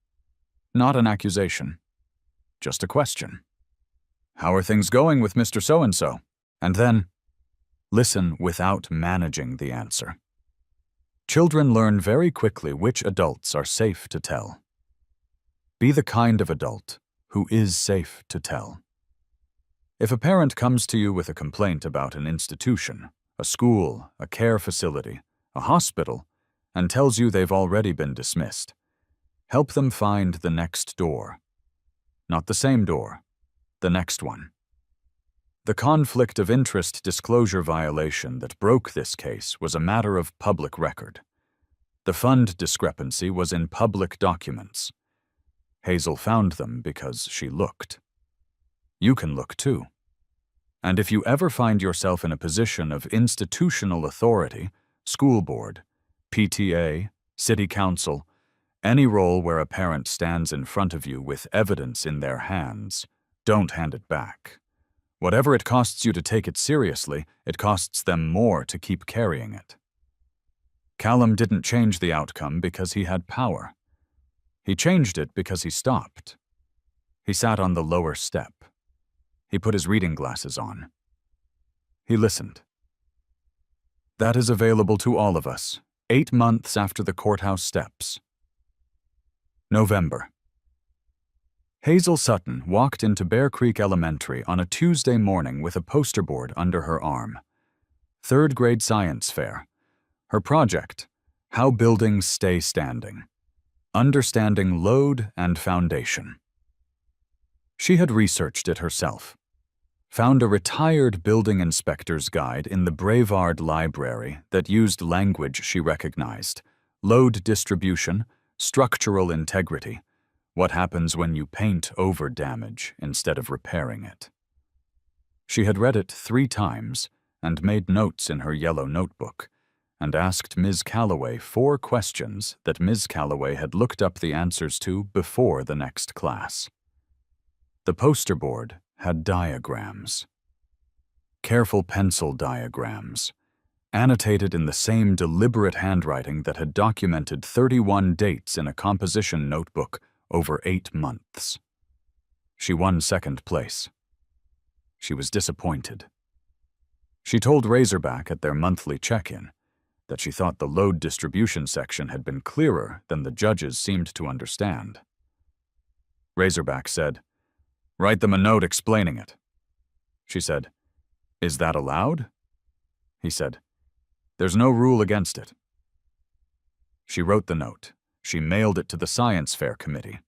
A: Not an accusation, just a question. How are things going with Mr. So-and-so? And then, listen without managing the answer. Children learn very quickly which adults are safe to tell. Be the kind of adult who is safe to tell. If a parent comes to you with a complaint about an institution, a school, a care facility, a hospital, and tells you they've already been dismissed, help them find the next door. Not the same door, the next one. The conflict of interest disclosure violation that broke this case was a matter of public record. The fund discrepancy was in public documents. Hazel found them because she looked. You can look too. And if you ever find yourself in a position of institutional authority, school board, PTA, city council, any role where a parent stands in front of you with evidence in their hands, don't hand it back. Whatever it costs you to take it seriously, it costs them more to keep carrying it. Callum didn't change the outcome because he had power. He changed it because he stopped. He sat on the lower step. He put his reading glasses on. He listened. That is available to all of us, 8 months after the courthouse steps. November. Hazel Sutton walked into Bear Creek Elementary on a Tuesday morning with a poster board under her arm. 3rd grade science fair. Her project, How Buildings Stay Standing. Understanding Load and Foundation. She had researched it herself. Found a retired building inspector's guide in the Brevard Library that used language she recognized: load distribution, structural integrity, what happens when you paint over damage instead of repairing it. She had read it 3 times and made notes in her yellow notebook, and asked Ms. Calloway 4 questions that Ms. Calloway had looked up the answers to before the next class. The poster board had diagrams. Careful pencil diagrams, annotated in the same deliberate handwriting that had documented 31 dates in a composition notebook over 8 months. She won 2nd place. She was disappointed. She told Razorback at their monthly check-in that she thought the load distribution section had been clearer than the judges seemed to understand. Razorback said, "Write them a note explaining it." She said, "Is that allowed?" He said, "There's no rule against it." She wrote the note. She mailed it to the science fair committee.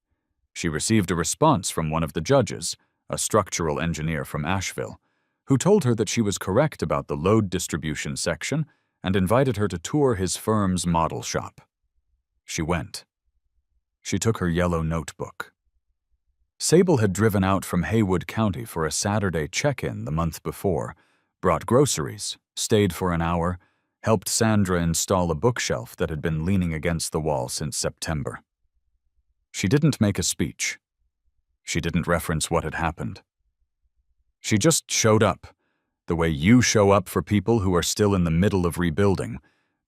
A: She received a response from one of the judges, a structural engineer from Asheville, who told her that she was correct about the load distribution section and invited her to tour his firm's model shop. She went. She took her yellow notebook. Sable had driven out from Haywood County for a Saturday check-in the month before, brought groceries, stayed for an hour, helped Sandra install a bookshelf that had been leaning against the wall since September. She didn't make a speech. She didn't reference what had happened. She just showed up, the way you show up for people who are still in the middle of rebuilding,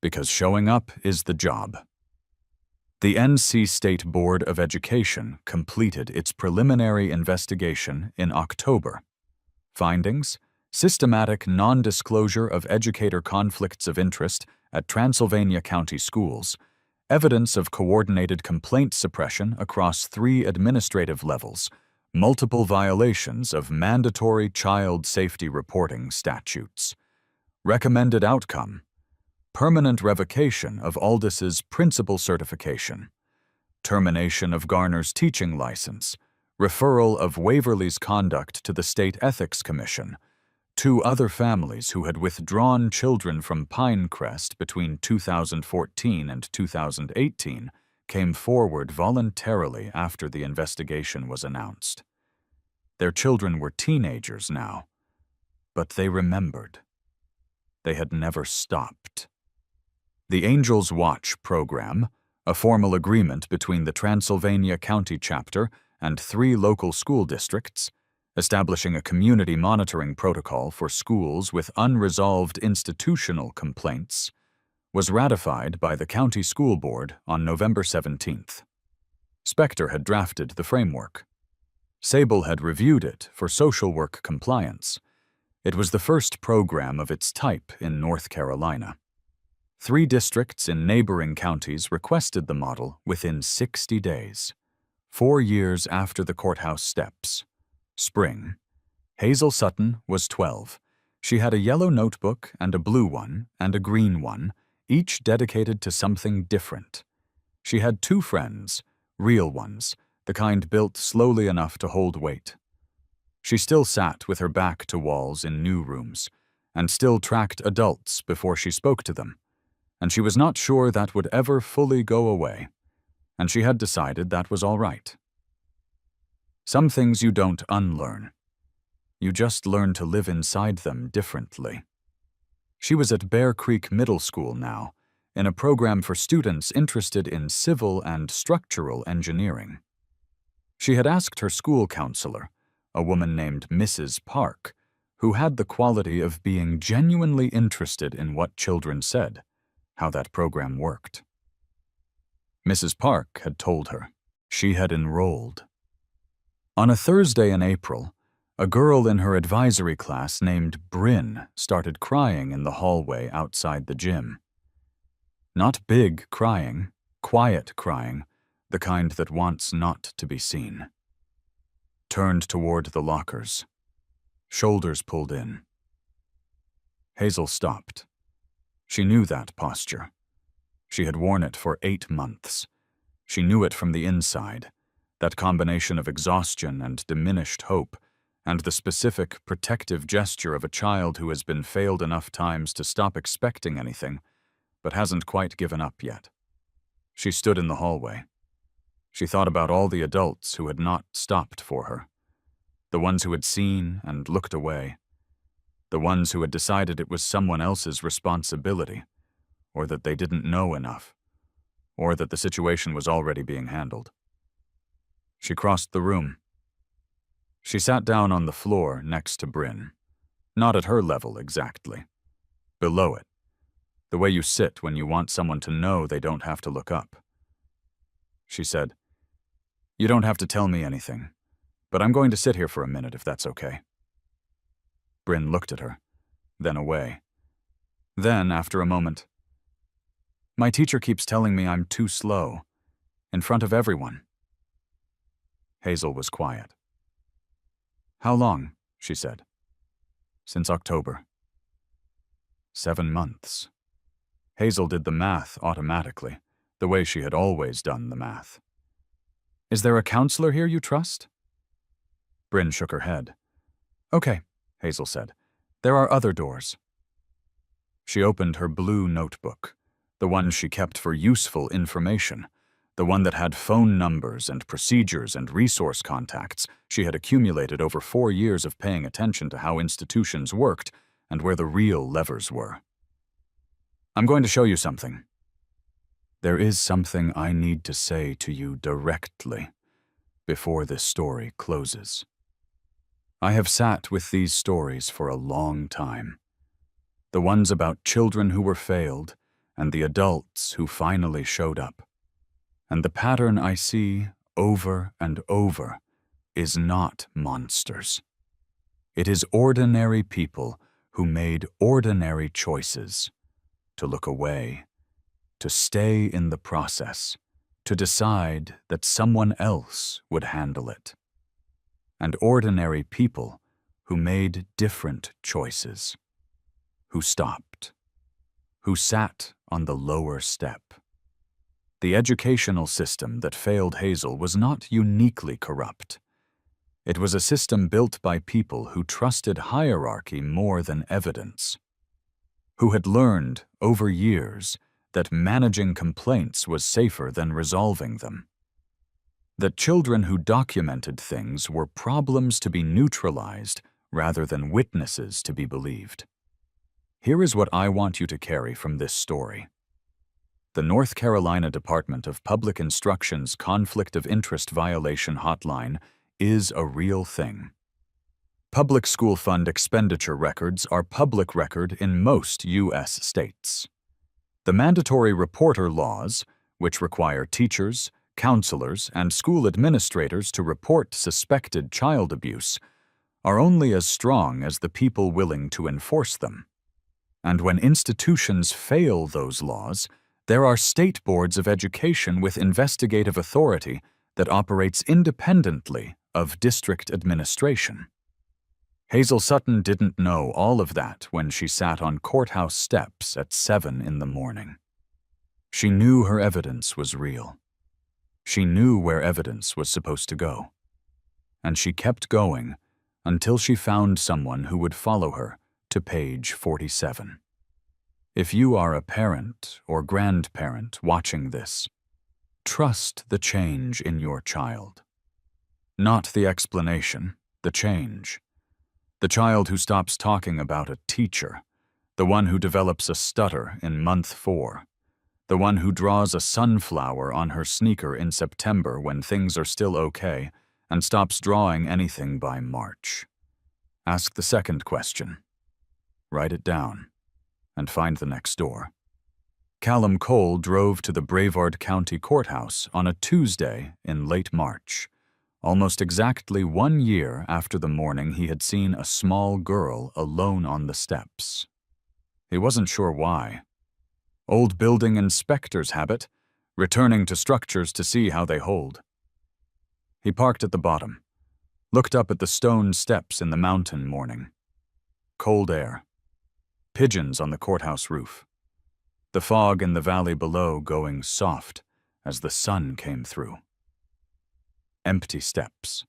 A: because showing up is the job. The NC State Board of Education completed its preliminary investigation in October. Findings: systematic non-disclosure of educator conflicts of interest at Transylvania County schools, evidence of coordinated complaint suppression across 3 administrative levels, multiple violations of mandatory child safety reporting statutes. Recommended outcome: permanent revocation of Aldis's principal certification, termination of Garner's teaching license, referral of Waverly's conduct to the State Ethics Commission. 2 other families who had withdrawn children from Pinecrest between 2014 and 2018 came forward voluntarily after the investigation was announced. Their children were teenagers now, but they remembered. They had never stopped. The Angels Watch program, a formal agreement between the Transylvania County chapter and 3 local school districts, establishing a community monitoring protocol for schools with unresolved institutional complaints, was ratified by the County School Board on November 17th. Spector had drafted the framework. Sable had reviewed it for social work compliance. It was the first program of its type in North Carolina. 3 districts in neighboring counties requested the model within 60 days, 4 years after the courthouse steps. Spring. Hazel Sutton was 12. She had a yellow notebook and a blue one and a green one, each dedicated to something different. She had 2 friends, real ones, the kind built slowly enough to hold weight. She still sat with her back to walls in new rooms, and still tracked adults before she spoke to them, and she was not sure that would ever fully go away, and she had decided that was all right. Some things you don't unlearn. You just learn to live inside them differently. She was at Bear Creek Middle School now, in a program for students interested in civil and structural engineering. She had asked her school counselor, a woman named Mrs. Park, who had the quality of being genuinely interested in what children said, how that program worked. Mrs. Park had told her she had enrolled. On a Thursday in April, a girl in her advisory class named Bryn started crying in the hallway outside the gym. Not big crying, quiet crying, the kind that wants not to be seen. Turned toward the lockers, shoulders pulled in. Hazel stopped. She knew that posture. She had worn it for 8 months. She knew it from the inside, that combination of exhaustion and diminished hope, and the specific protective gesture of a child who has been failed enough times to stop expecting anything, but hasn't quite given up yet. She stood in the hallway. She thought about all the adults who had not stopped for her, the ones who had seen and looked away, the ones who had decided it was someone else's responsibility, or that they didn't know enough, or that the situation was already being handled. She crossed the room. She sat down on the floor next to Bryn, not at her level exactly, below it, the way you sit when you want someone to know they don't have to look up. She said, "You don't have to tell me anything, but I'm going to sit here for a minute if that's okay." Bryn looked at her, then away. Then, after a moment, "My teacher keeps telling me I'm too slow, in front of everyone." Hazel was quiet. "How long?" she said. "Since October." 7 months. Hazel did the math automatically, the way she had always done the math. "Is there a counselor here you trust?" Bryn shook her head. "Okay," Hazel said. "There are other doors." She opened her blue notebook, the one she kept for useful information, the one that had phone numbers and procedures and resource contacts she had accumulated over 4 years of paying attention to how institutions worked and where the real levers were. "I'm going to show you something. There is something I need to say to you directly before this story closes. I have sat with these stories for a long time. The ones about children who were failed and the adults who finally showed up. And the pattern I see over and over is not monsters. It is ordinary people who made ordinary choices to look away, to stay in the process, to decide that someone else would handle it. And ordinary people who made different choices, who stopped, who sat on the lower step. The educational system that failed Hazel was not uniquely corrupt. It was a system built by people who trusted hierarchy more than evidence, who had learned over years that managing complaints was safer than resolving them, that children who documented things were problems to be neutralized rather than witnesses to be believed. Here is what I want you to carry from this story. The North Carolina Department of Public Instruction's Conflict of Interest Violation Hotline is a real thing. Public school fund expenditure records are public record in most U.S. states. The mandatory reporter laws, which require teachers, counselors, and school administrators to report suspected child abuse, are only as strong as the people willing to enforce them. And when institutions fail those laws, there are state boards of education with investigative authority that operates independently of district administration. Hazel Sutton didn't know all of that when she sat on courthouse steps at 7 in the morning. She knew her evidence was real. She knew where evidence was supposed to go. And she kept going until she found someone who would follow her to page 47. If you are a parent or grandparent watching this, trust the change in your child. Not the explanation, the change. The child who stops talking about a teacher, the one who develops a stutter in month 4, the one who draws a sunflower on her sneaker in September when things are still okay and stops drawing anything by March. Ask the second question. Write it down and find the next door. Callum Cole drove to the Brevard County Courthouse on a Tuesday in late March, almost exactly 1 year after the morning he had seen a small girl alone on the steps. He wasn't sure why. Old building inspector's habit, returning to structures to see how they hold. He parked at the bottom, looked up at the stone steps in the mountain morning. Cold air. Pigeons on the courthouse roof. The fog in the valley below going soft as the sun came through. Empty steps.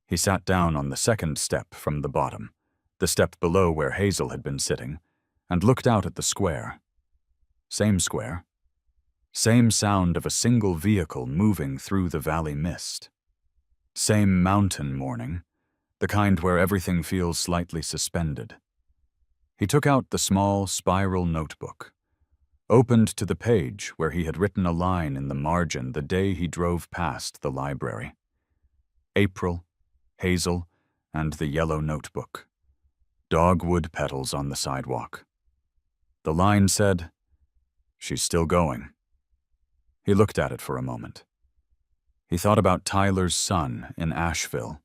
A: He sat down on the second step from the bottom, the step below where Hazel had been sitting, and looked out at the square. Same square. Same sound of a single vehicle moving through the valley mist. Same mountain morning, the kind where everything feels slightly suspended. He took out the small spiral notebook, opened to the page where he had written a line in the margin the day he drove past the library. April, Hazel, and the yellow notebook. Dogwood petals on the sidewalk. The line said, "She's still going." He looked at it for a moment. He thought about Tyler's son in Asheville,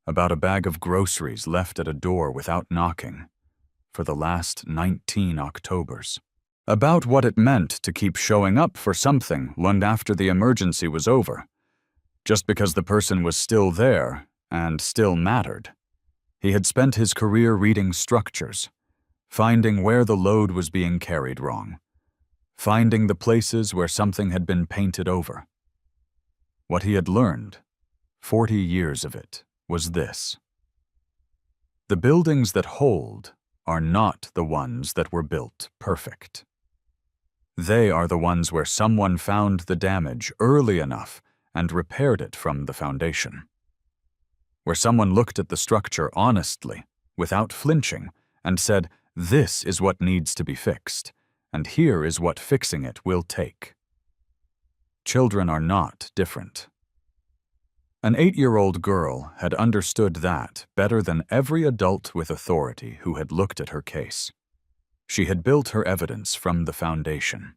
A: about a bag of groceries left at a door without knocking for the last 19 Octobers, about what it meant to keep showing up for something long after the emergency was over, just because the person was still there and still mattered. He had spent his career reading structures, finding where the load was being carried wrong, finding the places where something had been painted over. What he had learned, 40 years of it, was this: the buildings that hold are not the ones that were built perfect. They are the ones where someone found the damage early enough and repaired it from the foundation. Where someone looked at the structure honestly, without flinching, and said, "This is what needs to be fixed, and here is what fixing it will take." Children are not different. An 8-year-old girl had understood that better than every adult with authority who had looked at her case. She had built her evidence from the foundation.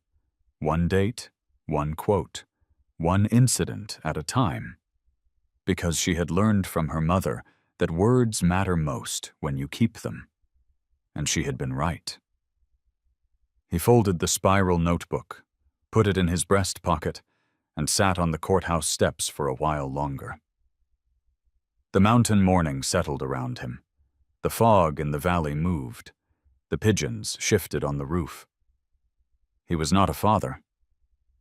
A: One date, one quote, one incident at a time. Because she had learned from her mother that words matter most when you keep them. And she had been right. He folded the spiral notebook, put it in his breast pocket, and sat on the courthouse steps for a while longer. The mountain morning settled around him. The fog in the valley moved. The pigeons shifted on the roof. He was not a father.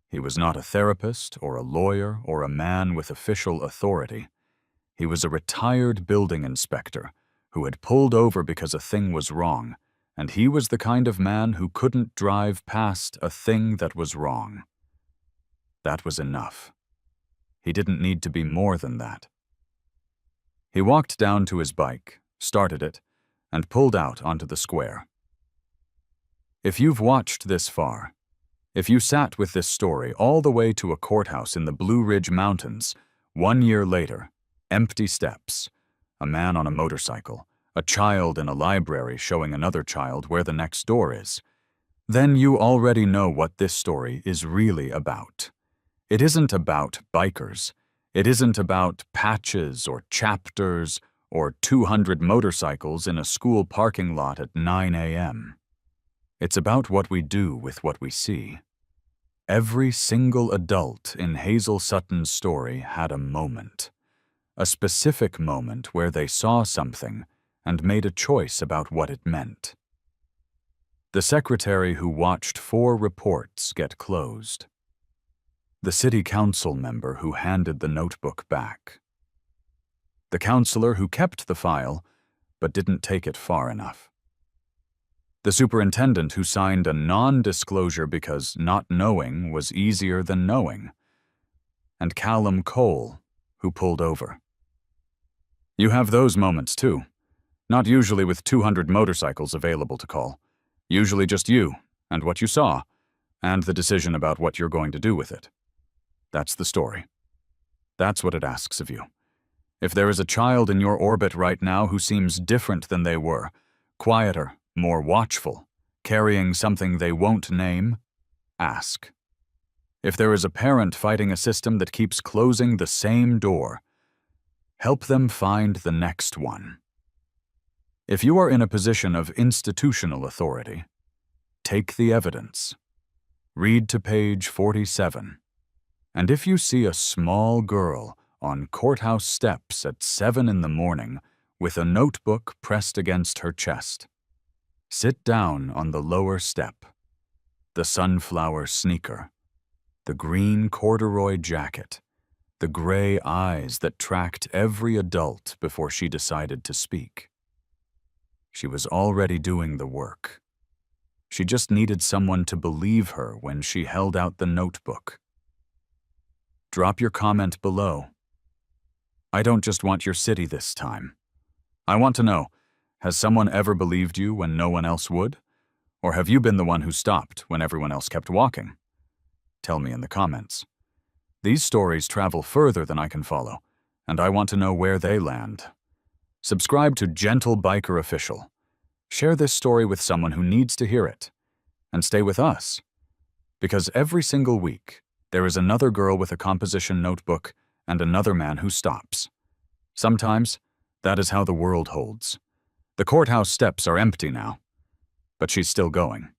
A: He was not a therapist or a lawyer or a man with official authority. He was a retired building inspector who had pulled over because a thing was wrong, and he was the kind of man who couldn't drive past a thing that was wrong. That was enough. He didn't need to be more than that. He walked down to his bike, started it, and pulled out onto the square. If you've watched this far, if you sat with this story all the way to a courthouse in the Blue Ridge Mountains, 1 year later, empty steps, a man on a motorcycle, a child in a library showing another child where the next door is, then you already know what this story is really about. It isn't about bikers. It isn't about patches or chapters or 200 motorcycles in a school parking lot at 9 a.m. It's about what we do with what we see. Every single adult in Hazel Sutton's story had a moment. A specific moment where they saw something and made a choice about what it meant. The secretary who watched 4 reports get closed. The city council member who handed the notebook back. The counselor who kept the file but didn't take it far enough. The superintendent who signed a non-disclosure because not knowing was easier than knowing. And Callum Cole, who pulled over. You have those moments too. Not usually with 200 motorcycles available to call. Usually just you, and what you saw, and the decision about what you're going to do with it. That's the story. That's what it asks of you. If there is a child in your orbit right now who seems different than they were, quieter, more watchful, carrying something they won't name, ask. If there is a parent fighting a system that keeps closing the same door, help them find the next one. If you are in a position of institutional authority, take the evidence. Read to page 47. And if you see a small girl on courthouse steps at 7 in the morning with a notebook pressed against her chest, sit down on the lower step. The sunflower sneaker, the green corduroy jacket, the gray eyes that tracked every adult before she decided to speak. She was already doing the work. She just needed someone to believe her when she held out the notebook. Drop your comment below. I don't just want your city this time. I want to know, has someone ever believed you when no one else would? Or have you been the one who stopped when everyone else kept walking? Tell me in the comments. These stories travel further than I can follow, and I want to know where they land. Subscribe to Gentle Biker Official. Share this story with someone who needs to hear it. And stay with us. Because every single week, there is another girl with a composition notebook and another man who stops. Sometimes, that is how the world holds. The courthouse steps are empty now, but she's still going.